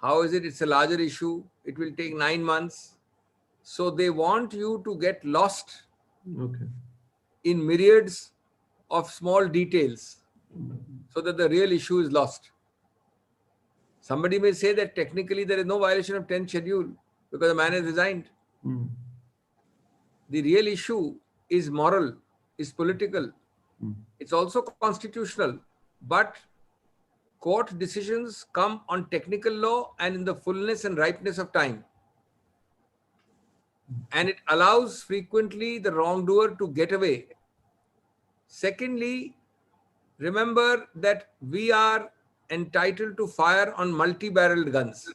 How is it? It's a larger issue. It will take 9 months. So they want you to get lost in myriads of small details so that the real issue is lost. Somebody may say that technically there is no violation of 10th schedule because the man has resigned. The real issue is moral, is political. It's also constitutional, but court decisions come on technical law and in the fullness and ripeness of time. And it allows frequently the wrongdoer to get away. Secondly, remember that we are entitled to fire on multi-barreled guns.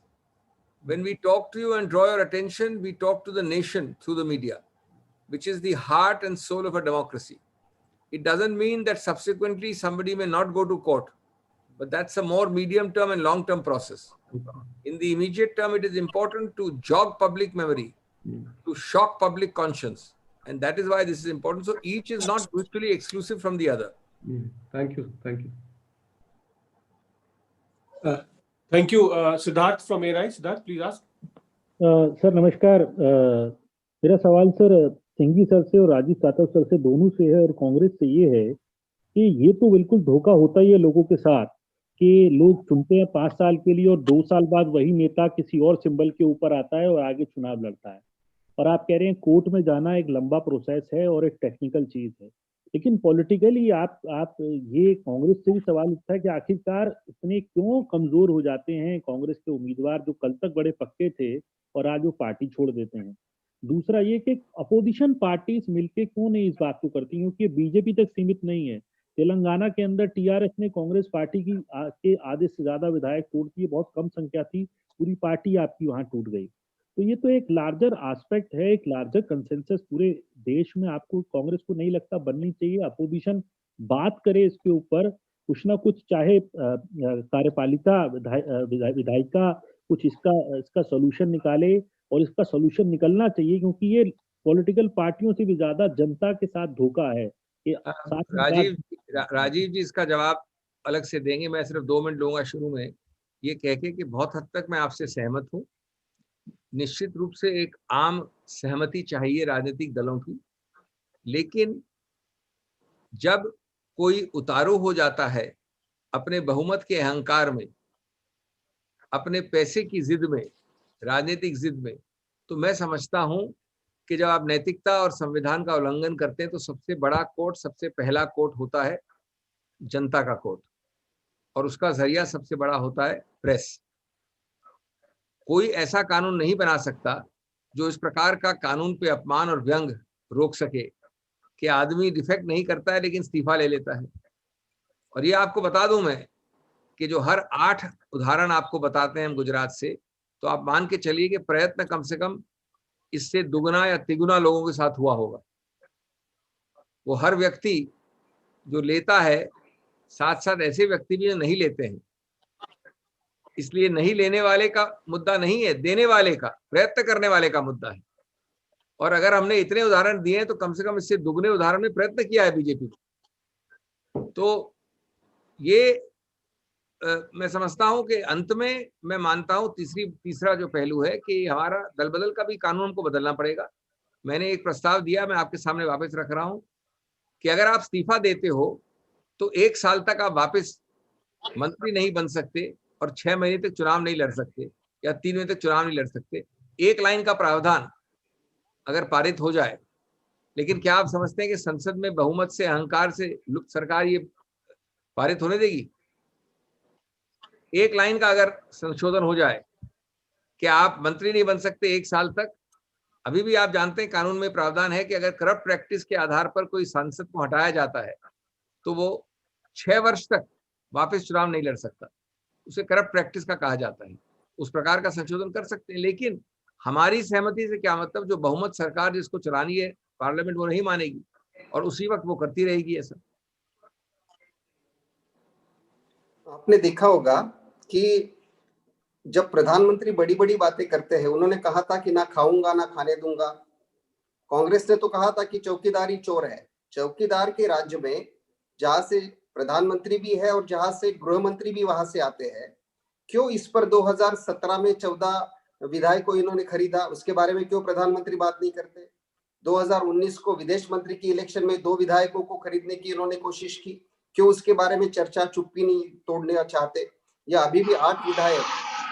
When we talk to you and draw your attention, we talk to the nation through the media, which is the heart and soul of a democracy. It doesn't mean that subsequently somebody may not go to court, but that's a more medium-term and long-term process. In the immediate term, it is important to jog public memory, to shock public conscience. And that is why this is important. So each is not mutually exclusive from the other. Thank you. Thank you. Thank you. Siddharth from ARI. Siddharth, please ask. Sir नमस्कार। मेरा सवाल sir Singhvi sir से और Rajiv Satav sir से दोनों से है और कांग्रेस से ये है कि ये तो बिल्कुल धोखा होता ही है लोगों के साथ कि लोग चुनते हैं 5 साल के लिए और 2 साल बाद वही नेता किसी और सिंबल के ऊपर आता है और आगे चुनाव लड़ता है। और आप कह रहे हैं कोर्ट में जाना एक लंबा प्रोसेस है और एक टेक्निकल चीज है, लेकिन पॉलिटिकली आप ये कांग्रेस से भी सवाल उठता है कि आखिरकार इतने क्यों कमजोर हो जाते हैं कांग्रेस के उम्मीदवार जो कल तक बड़े पक्के थे और आज वो पार्टी छोड़ देते हैं। दूसरा ये कि अपोजिशन पार्टीज मिलके क्यों नहीं इस बात को करती, क्योंकि बीजेपी तक सीमित नहीं है। तेलंगाना के अंदर टीआरएस ने कांग्रेस पार्टी के आधे से ज्यादा विधायक तोड़ दिए, बहुत कम संख्या थी, पूरी पार्टी आपकी वहां टूट गई। तो ये तो एक लार्जर एस्पेक्ट है, एक लार्जर कंसेंसस पूरे देश में आपको कांग्रेस को नहीं लगता बननी चाहिए? अपोजिशन बात करे इसके ऊपर, कुछ ना कुछ, चाहे कार्यपालिका विधायिका कुछ इसका सोल्यूशन निकाले, और इसका सोल्यूशन निकलना चाहिए क्योंकि ये पॉलिटिकल पार्टियों से भी ज्यादा जनता के साथ धोखा है। राजीव जी इसका जवाब अलग से देंगे, मैं सिर्फ 2 मिनट लूंगा शुरू में ये कह के कि बहुत हद तक मैं आपसे सहमत हूँ। निश्चित रूप से एक आम सहमति चाहिए राजनीतिक दलों की, लेकिन जब कोई उतारू हो जाता है अपने बहुमत के अहंकार में, अपने पैसे की जिद में, राजनीतिक जिद में, तो मैं समझता हूं कि जब आप नैतिकता और संविधान का उल्लंघन करते हैं तो सबसे बड़ा कोर्ट, सबसे पहला कोर्ट होता है जनता का कोर्ट, और उसका जरिया सबसे बड़ा होता है प्रेस। कोई ऐसा कानून नहीं बना सकता जो इस प्रकार का कानून पे अपमान और व्यंग रोक सके कि आदमी डिफेक्ट नहीं करता है लेकिन इस्तीफा ले लेता है। और ये आपको बता दूं मैं कि जो हर 8 उदाहरण आपको बताते हैं हम गुजरात से, तो आप मान के चलिए कि प्रयत्न कम से कम इससे दुगना या तिगुना लोगों के साथ हुआ होगा। वो हर व्यक्ति जो लेता है, साथ साथ ऐसे व्यक्ति भी जो नहीं लेते हैं। इसलिए नहीं लेने वाले का मुद्दा नहीं है, देने वाले का, प्रयत्न करने वाले का मुद्दा है। और अगर हमने इतने उदाहरण दिए हैं तो कम से कम इससे दुगने उदाहरण में प्रयत्न किया है बीजेपी को। तो ये मैं समझता हूं कि अंत में मैं मानता हूं तीसरा जो पहलू है कि हमारा दल बदल का भी कानून को बदलना पड़ेगा। मैंने एक प्रस्ताव दिया, मैं आपके सामने वापस रख रहा हूं कि अगर आप इस्तीफा देते हो तो 1 साल तक आप वापस मंत्री नहीं बन सकते और 6 महीने तक चुनाव नहीं लड़ सकते या 3 महीने तक चुनाव नहीं लड़ सकते। 1 लाइन का प्रावधान अगर पारित हो जाए, लेकिन क्या आप समझते हैं कि संसद में बहुमत से, अहंकार से लुप्त सरकार ये पारित होने देगी? 1 लाइन का अगर संशोधन हो जाए कि आप मंत्री नहीं बन सकते 1 साल तक अभी भी आप जानते हैं कानून में प्रावधान है कि अगर करप्ट प्रैक्टिस के आधार पर कोई सांसद को हटाया जाता है तो वो 6 वर्ष तक वापस चुनाव नहीं लड़ सकता। उसे करप्ट प्रैक्टिस का कहा जाता है। उस प्रकार का संशोधन कर सकते हैं, लेकिन हमारी सहमति से क्या मतलब, जो बहुमत सरकार जिसको चलानी है पार्लियामेंट वो नहीं मानेगी और उसी वक्त वो करती रहेगी ऐसा। आपने देखा होगा कि जब प्रधानमंत्री बड़ी बड़ी बातें करते हैं, उन्होंने कहा था कि ना खाऊंगा ना खाने दूंगा। कांग्रेस ने तो कहा था कि चौकीदारी चोर है। चौकीदार के राज्य में जहां से प्रधानमंत्री भी है और जहां से गृह मंत्री भी वहां से आते हैं, क्यों इस पर 2017 में 14 विधायक को इन्होंने खरीदा, उसके बारे में क्यों प्रधानमंत्री बात नहीं करते? 2019 को विदेश मंत्री की इलेक्शन में 2 विधायकों को खरीदने की इन्होंने कोशिश की, क्यों उसके बारे में चर्चा चुप्पी नहीं तोड़ना चाहते? या अभी भी 8 विधायक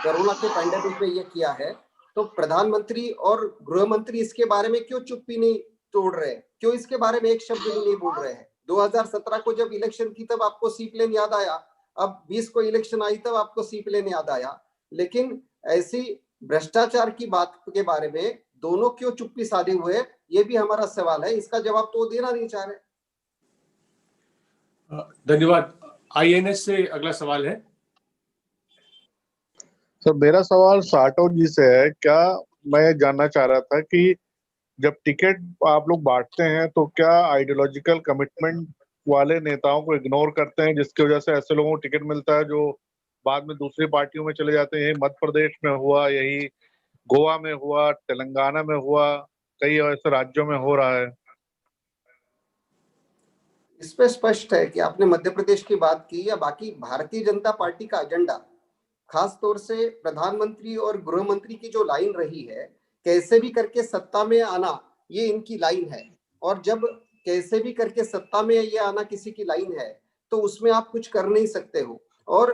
कोरोना के पैंडेमिक में ये किया है, तो प्रधानमंत्री और गृह मंत्री इसके बारे में क्यों चुप्पी नहीं तोड़ रहे? क्यों इसके बारे में एक शब्द भी नहीं बोल रहे हैं? 2017 को जब इलेक्शन की तब आपको सी प्लेन याद आया, अब 20 को इलेक्शन आई तब आपको सी प्लेन याद आया, लेकिन ऐसी भ्रष्टाचार की बात के बारे में दोनों क्यों चुप्पी साधे हुए? ये भी हमारा सवाल है, इसका जवाब तो वो देना नहीं चाह रहे। धन्यवाद। आईएनएस से अगला सवाल है। सर मेरा सवाल साटो जी से है। क्या मैं ये जानना चाह रहा था कि जब टिकट आप लोग बांटते हैं तो क्या आइडियोलॉजिकल कमिटमेंट वाले नेताओं को इग्नोर करते हैं, जिसकी वजह से ऐसे लोगों को टिकट मिलता है जो बाद में दूसरी पार्टियों में चले जाते हैं? यही मध्य प्रदेश में हुआ, यही गोवा में हुआ, तेलंगाना में हुआ, कई ऐसे राज्यों में हो रहा है। इस पे स्पष्ट है कि आपने मध्य प्रदेश की बात की या बाकी भारतीय जनता पार्टी का एजेंडा, खास तौर से प्रधानमंत्री और गृह मंत्री की जो लाइन रही है, कैसे भी करके सत्ता में आना, ये इनकी लाइन है। और जब कैसे भी करके सत्ता में ये आना किसी की लाइन है, तो उसमें आप कुछ कर नहीं सकते हो। और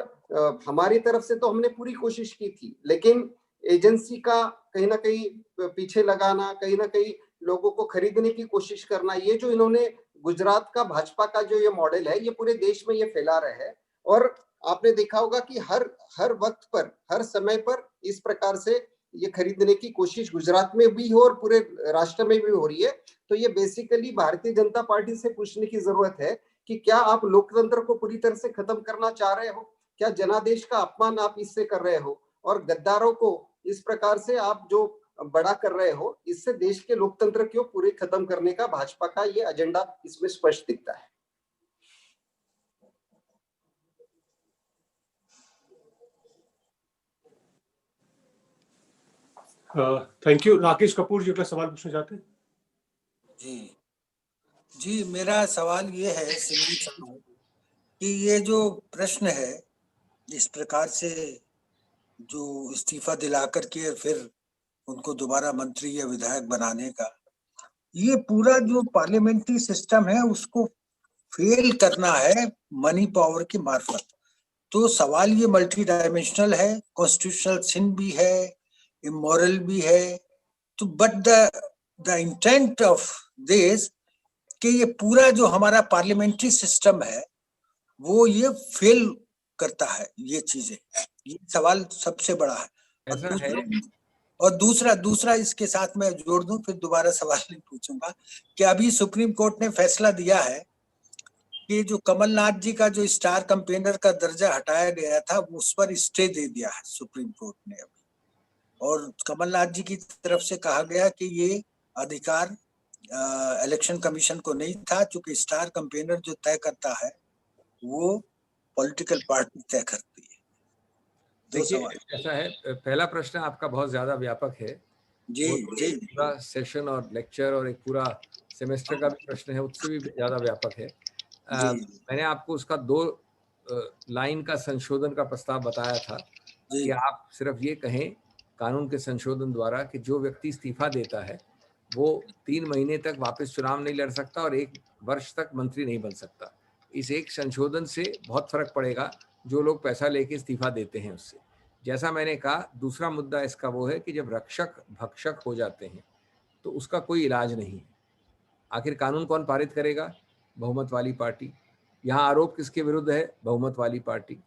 हमारी तरफ से तो हमने पूरी कोशिश की थी, लेकिन एजेंसी का कहीं ना कहीं पीछे लगाना, कहीं ना कहीं लोगों को खरीदने की कोशिश करना, ये जो इन्होंने गुजरात का भाजपा का जो ये मॉडल है, ये पूरे देश में ये फैला रहे हैं। और आपने देखा होगा कि हर वक्त पर, हर समय पर इस प्रकार से ये खरीदने की कोशिश गुजरात में भी हो और पूरे राष्ट्र में भी हो रही है। तो ये बेसिकली भारतीय जनता पार्टी से पूछने की जरूरत है कि क्या आप लोकतंत्र को पूरी तरह से खत्म करना चाह रहे हो? क्या जनादेश का अपमान आप इससे कर रहे हो? और गद्दारों को इस प्रकार से आप जो बड़ा कर रहे हो, इससे देश के लोकतंत्र को पूरे खत्म करने का भाजपा का ये एजेंडा इसमें स्पष्ट दिखता है। Thank you. राकेश कपूर जी अगला सवाल पूछना चाहते हैं। जी, मेरा सवाल ये है सिंघी साहब कि ये जो प्रश्न है, इस प्रकार से जो इस्तीफा दिला करके फिर उनको दोबारा मंत्री या विधायक बनाने का, ये पूरा जो पार्लियामेंट्री सिस्टम है उसको फेल करना है मनी पावर के मार्फत। तो सवाल ये मल्टी डायमेंशनल है, कॉन्स्टिट्यूशनल सिन भी है, इमोरल भी है। तो but the intent of this कि ये पूरा जो हमारा पार्लियामेंट्री सिस्टम है वो ये फेल करता है, ये चीजें, ये सवाल सबसे बड़ा है। और दूसरा इसके साथ मैं जोड़ दूं, फिर दोबारा सवाल नहीं पूछूंगा, कि अभी सुप्रीम कोर्ट ने फैसला दिया है कि जो कमलनाथ जी का जो स्टार कैंपेनर का दर्जा हटाया गया था, उस पर स्टे दे दिया है सुप्रीम कोर्ट ने अभी। और कमलनाथ जी की तरफ से कहा गया कि ये अधिकार इलेक्शन कमीशन को नहीं था, क्योंकि स्टार कैंपेनर जो तय करता है वो पॉलिटिकल पार्टी तय करती है। देखिए ऐसा है, पहला प्रश्न आपका बहुत ज्यादा व्यापक है जी। पूरा सेशन और लेक्चर और एक पूरा सेमेस्टर का भी प्रश्न है, उससे भी ज्यादा व्यापक है। मैंने आपको उसका 2 लाइन का संशोधन का प्रस्ताव बताया था कि आप सिर्फ ये कहें कानून के संशोधन द्वारा कि जो व्यक्ति इस्तीफा देता है वो 3 महीने तक वापस चुनाव नहीं लड़ सकता और 1 वर्ष तक मंत्री नहीं बन सकता। इस एक संशोधन से बहुत फर्क पड़ेगा जो लोग पैसा लेके इस्तीफा देते हैं उससे। जैसा मैंने कहा, दूसरा मुद्दा इसका वो है कि जब रक्षक भक्षक हो जाते हैं तो उसका कोई इलाज नहीं है। आखिर कानून कौन पारित करेगा? बहुमत वाली पार्टी। यहाँ आरोप किसके विरुद्ध है? बहुमत वाली पार्टी।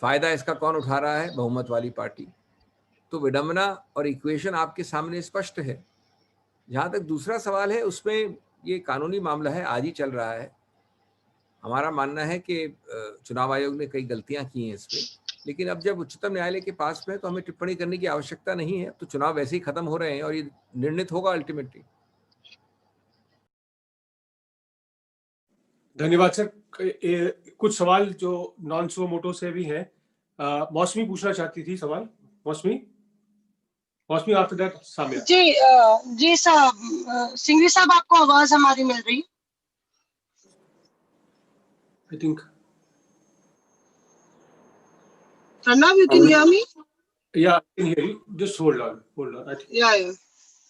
फायदा इसका कौन उठा रहा है? बहुमत वाली पार्टी। तो विडंबना और इक्वेशन आपके सामने स्पष्ट है। जहां तक दूसरा सवाल है, उसमें ये कानूनी मामला है, आज ही चल रहा है। हमारा मानना है कि चुनाव आयोग ने कई गलतियां की हैं इसमें, लेकिन अब जब उच्चतम न्यायालय के पास में है तो हमें टिप्पणी करने की आवश्यकता नहीं है। तो चुनाव वैसे ही खत्म हो रहे हैं और ये निर्णित होगा अल्टीमेटली। धन्यवाद सर। कुछ सवाल जो नॉन सुओ मोटो से भी हैं। मौसमी पूछना चाहती थी सवाल। मौसमी आफ्टर दैट साम्या। जी साहब, सिंघवी साहब, आपको आवाज हमारी मिल रही? I think Pranav, you can hear me? Yeah, I can hear you. Just hold on. I think Yeah.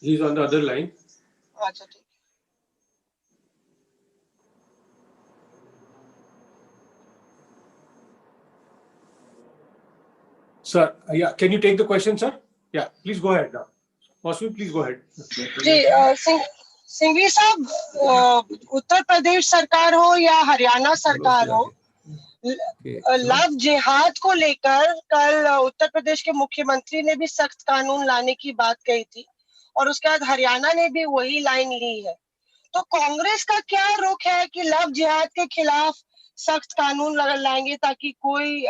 he's on the other line. अच्छा, ठीक। Sir, yeah, can you take the question, sir? Yeah, please go ahead now. Mosmi, please go ahead. जी, सिंघवी साहब, उत्तर प्रदेश सरकार हो या हरियाणा सरकार हो, love जिहाद को लेकर कल उत्तर प्रदेश के मुख्यमंत्री ने भी सख्त कानून लाने की बात कही थी और उसके बाद हरियाणा ने भी वही लाइन ली है। तो कांग्रेस का क्या रुख है कि लव जिहाद के खिलाफ सख्त कानून लाएंगे ताकि कोई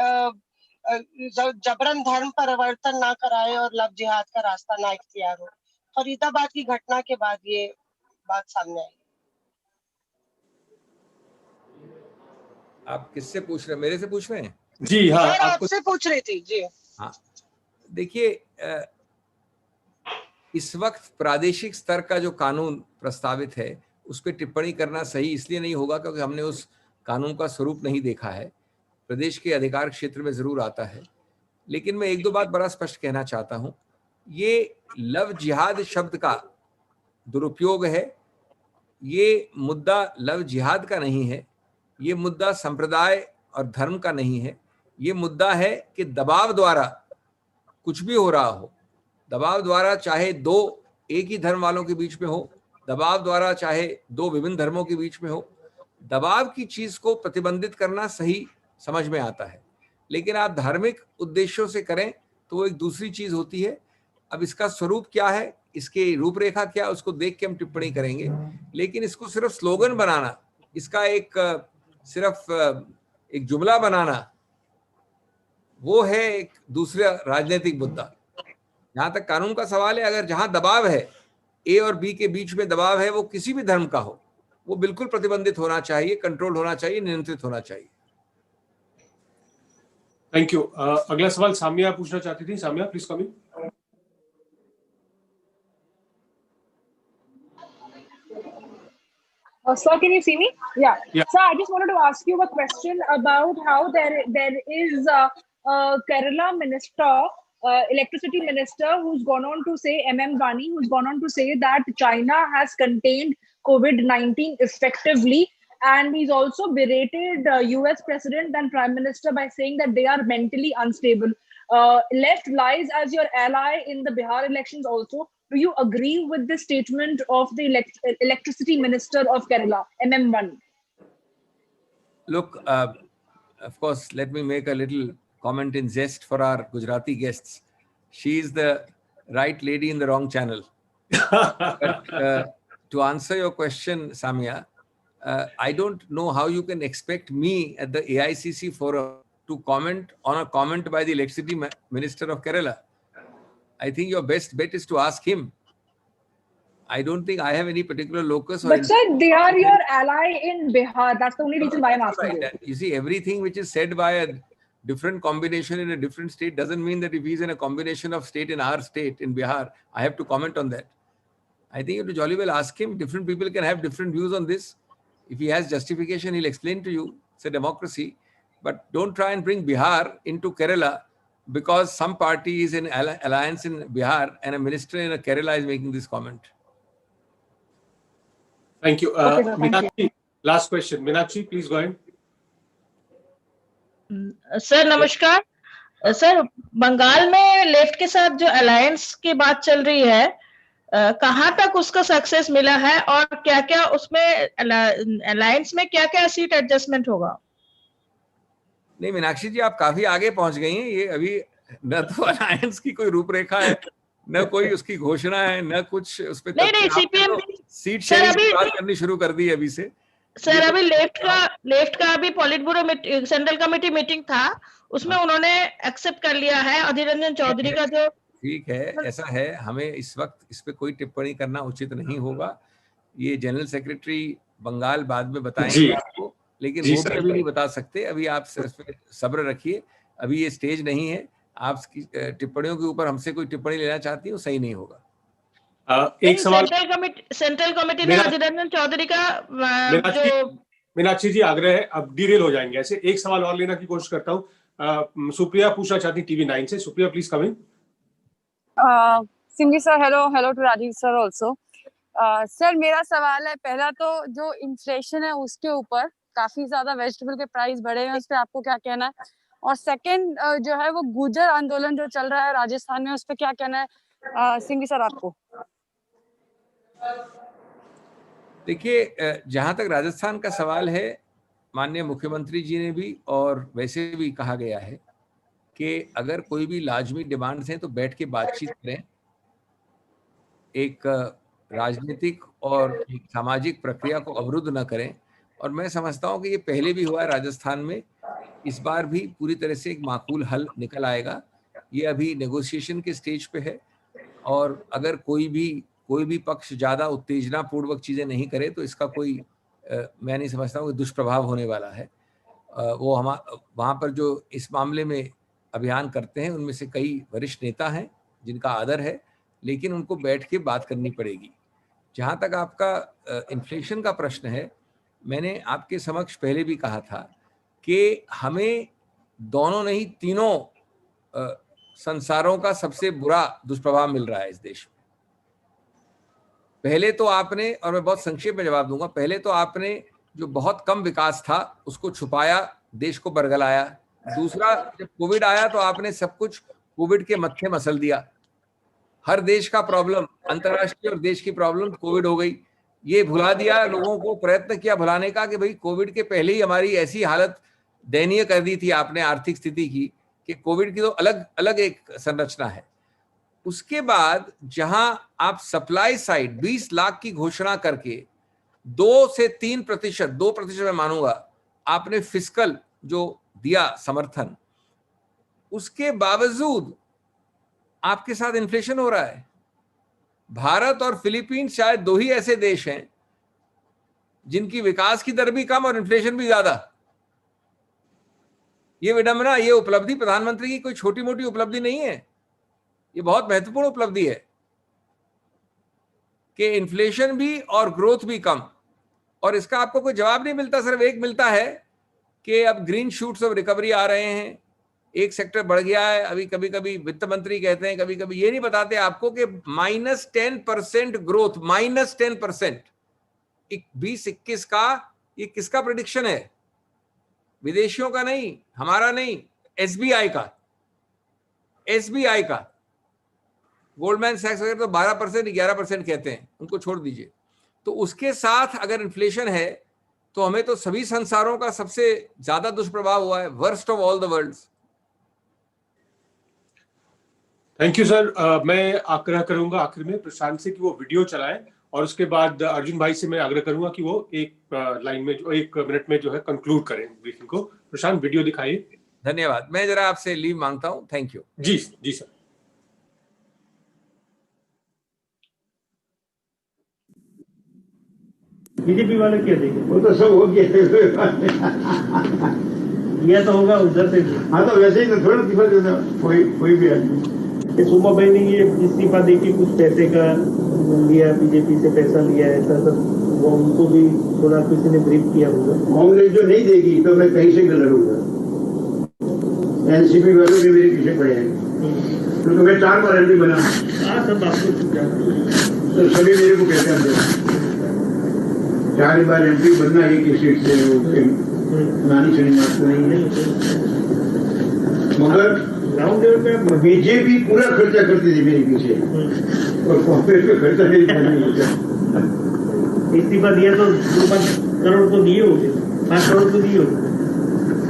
जबरन धर्म परिवर्तन ना कराए और लव जिहाद का रास्ता ना इख्तियार हो? फरीदाबाद की घटना के बाद ये बात सामने आई। आप किससे पूछ रहे हैं? मेरे से पूछ रहे हैं? जी हाँ, आपसे पूछ रही थी जी। हाँ, देखिए, इस वक्त प्रादेशिक स्तर का जो कानून प्रस्तावित है उस पर टिप्पणी करना सही इसलिए नहीं होगा क्योंकि हमने उस कानून का स्वरूप नहीं देखा है। प्रदेश के अधिकार क्षेत्र में जरूर आता है, लेकिन मैं एक दो बात बड़ा स्पष्ट कहना चाहता हूं। ये लव जिहाद शब्द का दुरुपयोग है। ये मुद्दा लव जिहाद का नहीं है, ये मुद्दा संप्रदाय और धर्म का नहीं है। ये मुद्दा है कि दबाव द्वारा कुछ भी हो रहा हो, दबाव द्वारा चाहे दो एक ही धर्म वालों के बीच में हो, दबाव द्वारा चाहे दो विभिन्न धर्मों के बीच में हो, दबाव की चीज को प्रतिबंधित करना सही समझ में आता है। लेकिन आप धार्मिक उद्देश्यों से करें तो वो एक दूसरी चीज होती है। अब इसका स्वरूप क्या है, इसके रूपरेखा क्या, उसको देख के हम टिप्पणी करेंगे। लेकिन इसको सिर्फ स्लोगन बनाना, इसका सिर्फ एक जुमला बनाना, वो है एक दूसरा राजनीतिक मुद्दा। जहां तक कानून का सवाल है, अगर जहां दबाव है, ए और बी के बीच में दबाव है, वो किसी भी धर्म का हो, वो बिल्कुल प्रतिबंधित होना चाहिए, कंट्रोल होना चाहिए, नियंत्रित होना चाहिए। Thank you. अगला सवाल सामिया पूछना चाहती थी। Samia, please come in. Sir, can you see me? Yeah. Sir, I just wanted to ask you a question about how there is a Kerala minister, electricity minister, who's gone on to say, Vani, who's gone on to say that China has contained COVID-19 effectively, and he's also berated US President and Prime Minister by saying that they are mentally unstable. Left lies as your ally in the Bihar elections also. Do you agree with the statement of the electricity minister of Kerala, Vani? Look, of course, let me make a little comment in jest for our Gujarati guests. She is the right lady in the wrong channel. But to answer your question, Samia, I don't know how you can expect me at the AICC forum to comment on a comment by the electricity minister of Kerala. I think your best bet is to ask him. I don't think I have any particular locus. But sir, they are your ally in Bihar. That's the only reason why I'm asking you. You see, everything which is said by a different combination in a different state doesn't mean that if he's in a combination of state in our state, in Bihar, I have to comment on that. I think you have to jolly well ask him. Different people can have different views on this. If he has justification, he'll explain to you. It's a democracy. But don't try and bring Bihar into Kerala because some party is in alliance in Bihar and a minister in Kerala is making this comment. Thank you. Okay, sir, thank Meenakshi, last question. Meenakshi, please go ahead. Sir नमस्कार। Sir, Bengal में left के साथ जो alliance की बात चल रही है, कहां तक उसका सक्सेस मिला है और क्या क्या उसमें अलायंस में क्या क्या सीट एडजस्टमेंट होगा? नहीं मीनाक्षी जी, आप काफी आगे पहुंच गई हैं। ये अभी न तो अलायंस की कोई रूपरेखा है, न कोई उसकी घोषणा है, न कुछ उस पे नहीं सीपीएम सीट शेयरिंग की बात करनी शुरू कर दी अभी से। सर अभी लेफ्ट का अभी पॉलिट ब्यूरो सेंट्रल कमेटी मीटिंग था, उसमें उन्होंने एक्सेप्ट कर लिया है अधीर रंजन चौधरी का जो। ठीक है, ऐसा है, हमें इस वक्त इस पे कोई टिप्पणी करना उचित नहीं होगा। ये जनरल सेक्रेटरी बंगाल बाद में बताएंगे आपको, लेकिन वो भी अभी नहीं बता सकते। अभी आप सब्र रखिए, अभी ये स्टेज नहीं है। आपकी टिप्पणियों के ऊपर हमसे कोई टिप्पणी लेना चाहती है, वो सही नहीं होगा। एक सवाल सेंट्रल कमेटी ने अधीर रंजन चौधरी का जो मीनाक्षी जी आग्रह है, अब डिरेल हो जाएंगे ऐसे। एक सवाल और लेना की कोशिश करता हूँ। सुप्रिया पूछना चाहती टीवी 9 से। Supriya please come in. Singhvi sir, hello to Rajiv sir also. Sir मेरा सवाल है, पहला तो जो इन्फ्लेशन है उसके ऊपर काफी ज्यादा वेजिटेबल के प्राइस बढ़े हैं, उस पर आपको क्या कहना है? और सेकंड जो है वो गुर्जर आंदोलन जो चल रहा है राजस्थान में, उस पर क्या कहना है सिंघवी सर आपको? देखिए, जहां तक राजस्थान का सवाल है, माननीय मुख्यमंत्री जी ने भी और वैसे भी कहा गया है कि अगर कोई भी लाजमी डिमांड्स हैं तो बैठ के बातचीत करें, एक राजनीतिक और एक सामाजिक प्रक्रिया को अवरुद्ध न करें। और मैं समझता हूं कि ये पहले भी हुआ है राजस्थान में, इस बार भी पूरी तरह से एक माकूल हल निकल आएगा। ये अभी नेगोशिएशन के स्टेज पे है, और अगर कोई भी पक्ष ज़्यादा उत्तेजना पूर्वक चीज़ें नहीं करे तो इसका कोई मैं नहीं समझता हूँ कि दुष्प्रभाव होने वाला है। वो वहाँ पर जो इस मामले में अभियान करते हैं उनमें से कई वरिष्ठ नेता हैं जिनका आदर है, लेकिन उनको बैठ के बात करनी पड़ेगी। जहाँ तक आपका इन्फ्लेशन का प्रश्न है, मैंने आपके समक्ष पहले भी कहा था कि हमें दोनों नहीं तीनों संसारों का सबसे बुरा दुष्प्रभाव मिल रहा है इस देश में। पहले तो आपने, और मैं बहुत संक्षेप में जवाब दूंगा, पहले तो आपने जो बहुत कम विकास था उसको छुपाया, देश को बरगलाया। दूसरा, जब कोविड आया तो आपने सब कुछ कोविड के मत्थे मसल दिया। हर देश का प्रॉब्लम, अंतर्राष्ट्रीय और देश की प्रॉब्लम कोविड हो गई। ये भुला दिया लोगों को, प्रयत्न किया भुलाने का कि भाई कोविड के पहले ही हमारी ऐसी हालत दयनीय कर दी थी आपने आर्थिक स्थिति की कि कोविड की तो अलग अलग एक संरचना है। उसके बाद जहां आप सप्लाई साइड 20 लाख की घोषणा करके 2 से 3%, 2% मैं मानूंगा, आपने फिस्कल जो दिया समर्थन, उसके बावजूद आपके साथ इन्फ्लेशन हो रहा है। भारत और फिलीपींस शायद 2 ही ऐसे देश हैं जिनकी विकास की दर भी कम और इन्फ्लेशन भी ज्यादा। ये विडंबना, ये उपलब्धि प्रधानमंत्री की कोई छोटी मोटी उपलब्धि नहीं है, ये बहुत महत्वपूर्ण उपलब्धि है कि इन्फ्लेशन भी और ग्रोथ भी कम। और इसका आपको कोई जवाब नहीं मिलता, सिर्फ एक मिलता है कि अब ग्रीन शूट्स ऑफ रिकवरी आ रहे हैं, एक सेक्टर बढ़ गया है। अभी कभी कभी वित्त मंत्री कहते हैं, कभी कभी ये नहीं बताते आपको कि -10% ग्रोथ, -10%, 2021 का, ये किसका प्रेडिक्शन है? विदेशियों का नहीं, हमारा नहीं, एसबीआई का। गोल्डमैन सैक्स वगैरह तो 12% 11% कहते हैं, उनको छोड़ दीजिए। तो उसके साथ अगर इन्फ्लेशन है तो हमें तो सभी संसारों का सबसे ज्यादा दुष्प्रभाव हुआ है, worst of all the worlds. Thank you sir. मैं आग्रह करूंगा आखिर में प्रशांत से कि वो वीडियो चलाएं, और उसके बाद अर्जुन भाई से मैं आग्रह करूंगा कि वो एक लाइन में, 1 मिनट में जो है कंक्लूड करें ब्रीफिंग को। प्रशांत, वीडियो दिखाइए। धन्यवाद। मैं जरा आपसे लीव मांगता हूं। Thank you. जी सर। बीजेपी वाले क्या देंगे? वो तो सब हो गया दिया तो होगा उधर से। हाँ, तो वैसे ही तो थोड़ा कोई भी आदमी। सोमा भाई ने ये इस्तीफा दे के कुछ पैसे का लिया, बीजेपी से पैसा लिया, ऐसा सब, वो उनको भी थोड़ा किसी ने ब्रीफ किया होगा। कांग्रेस जो नहीं देगी तो मैं कहीं से भी लड़ूंगा। एनसीपी वाले भी मेरे पीछे पड़े हैं, क्योंकि मैं 4 बार एमपी बना। सब आपको तो सभी मेरे को कहते हैं 4 बार एमपी बनना ही की सीट से नानी सुनी बात नहीं है। मगर बीजेपी पूरा खर्चा करती थी मेरे पीछे, और कांग्रेस का खर्चा नहीं होता। इस्तीफा दिया तो 2-5 करोड़ तो दिए होंगे, 5 करोड़ तो दिए होंगे।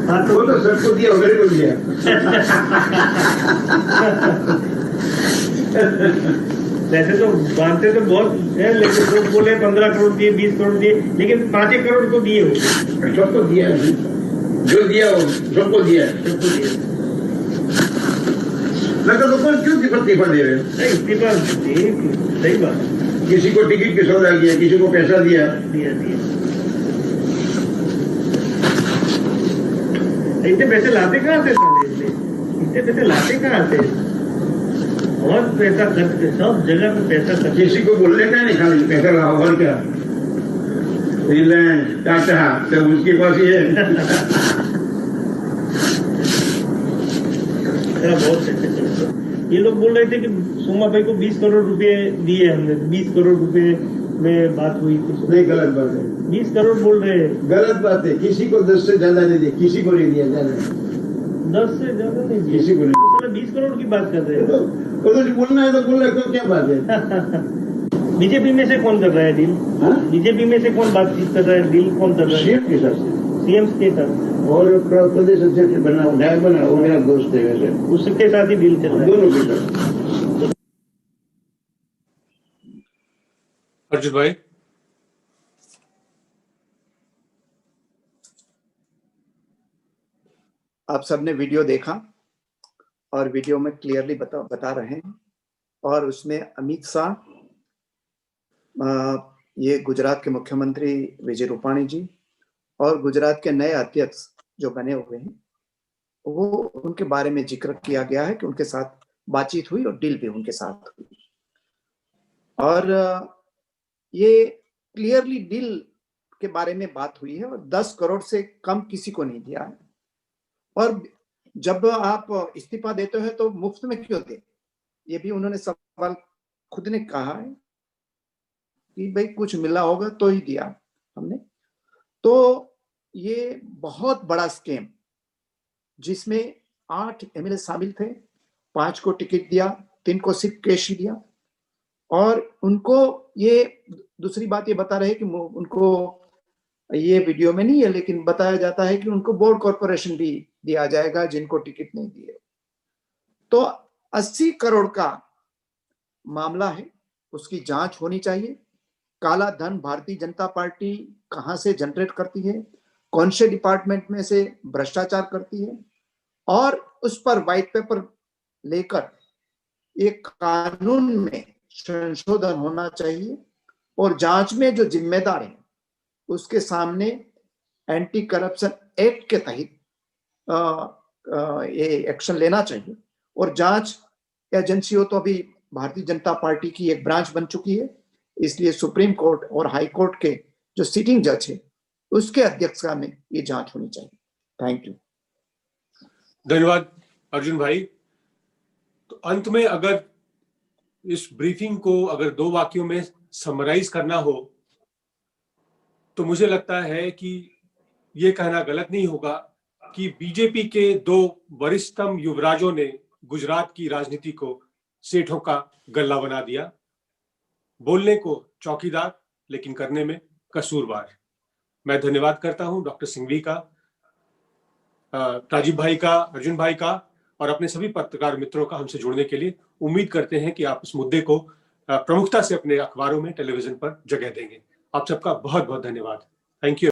वो तो सबको दिया, उधर को दिया। वैसे तो बांटते तो बहुत है, लेकिन लोग बोले 15 करोड़ दिए, 20 करोड़ दिए, लेकिन 5 करोड़ तो दिए हो। सबको दिया, जो दिया वो सबको दिया, सबको दिया। मतलब लोग क्यों इस्तीफा दे रहे हैं? इस्तीफा सही बात, किसी को टिकट की सौदा किया, किसी को पैसा दिया। इतने पैसे लाते कहाँ से? इतने पैसे लाते कहाँ से? और पैसा खर्च, सब जगह पे पैसा खर्च। किसी को बोलने का नहीं, खाली पैसा लाओ और क्या। रिलायंस, टाटा, तो उसके पास ही है। बहुत पैसे खर्च। ये लोग बोल रहे थे कि सोमा भाई को 20 करोड़ रुपए दिए हमने, 20 करोड़ रुपए में बात हुई थी। नहीं, गलत बात है। 20 करोड़ बोल रहे हैं। गलत बात है, किसी को 10 से ज्यादा नहीं दिया, किसी को नहीं दिया ज्यादा। 10 से ज्यादा नहीं दिया, किसी को नहीं। तो साला 20 करोड़ की बात कर रहे हैं। तो बोलना है तो बोल रहे, तो क्या बात है? बीजेपी में से कौन कर रहा है डील? बीजेपी में से कौन बातचीत कर रहा है, डील कौन कर रहा है? सीएम के साथ, सीएम के साथ। और प्रदेश अध्यक्ष बना, विधायक बना, वो मेरा दोस्त है वैसे, उसके साथ ही डील चल रहा है, दोनों के साथ। अर्जुन भाई, आप सबने वीडियो देखा और वीडियो में क्लियरली बता रहे हैं, और उसमें अमित शाह, ये गुजरात के मुख्यमंत्री विजय रूपाणी जी और गुजरात के नए अध्यक्ष जो बने हुए हैं, वो उनके बारे में जिक्र किया गया है कि उनके साथ बातचीत हुई और डील भी उनके साथ हुई, और ये क्लियरली डील के बारे में बात हुई है, और 10 करोड़ से कम किसी को नहीं दिया है। और जब आप इस्तीफा देते हो तो मुफ्त में क्यों दे, ये भी उन्होंने सवाल खुद ने कहा है कि भाई कुछ मिला होगा तो ही दिया हमने। तो ये बहुत बड़ा स्कैम, जिसमें 8 एमएलए शामिल थे, 5 को टिकट दिया, 3 को सिर्फ कैश ही दिया, और उनको ये दूसरी बात ये बता रहे कि उनको, ये वीडियो में नहीं है लेकिन बताया जाता है कि उनको बोर्ड कॉर्पोरेशन भी दिया जाएगा जिनको टिकट नहीं दिए। तो 80 करोड़ का मामला है, उसकी जांच होनी चाहिए। काला धन भारतीय जनता पार्टी कहां से जनरेट करती है, कौन से डिपार्टमेंट में से भ्रष्टाचार करती है, और उस पर व्हाइट पेपर लेकर एक कानून में संशोधन होना चाहिए, और जांच में जो जिम्मेदार है उसके सामने एंटी करप्शन एक्ट के तहत ये एक्शन लेना चाहिए। और जांच एजेंसी हो तो अभी भारतीय जनता पार्टी की एक ब्रांच बन चुकी है, इसलिए सुप्रीम कोर्ट और हाई कोर्ट के जो सिटिंग जज है उसके अध्यक्षता में ये जांच होनी चाहिए। Thank you. धन्यवाद अर्जुन भाई। तो अंत में अगर इस ब्रीफिंग को अगर 2 वाक्यों में समराइज करना हो तो मुझे लगता है कि ये कहना गलत नहीं होगा कि बीजेपी के 2 वरिष्ठतम युवराजों ने गुजरात की राजनीति को सेठों का गल्ला बना दिया। बोलने को चौकीदार लेकिन करने में कसूरवार। मैं धन्यवाद करता हूं डॉक्टर सिंघवी का, राजीव भाई का, अर्जुन भाई का और अपने सभी पत्रकार मित्रों का हमसे जुड़ने के लिए। उम्मीद करते हैं कि आप इस मुद्दे को प्रमुखता से अपने अखबारों में, टेलीविजन पर जगह देंगे। आप सबका बहुत बहुत धन्यवाद। Thank you.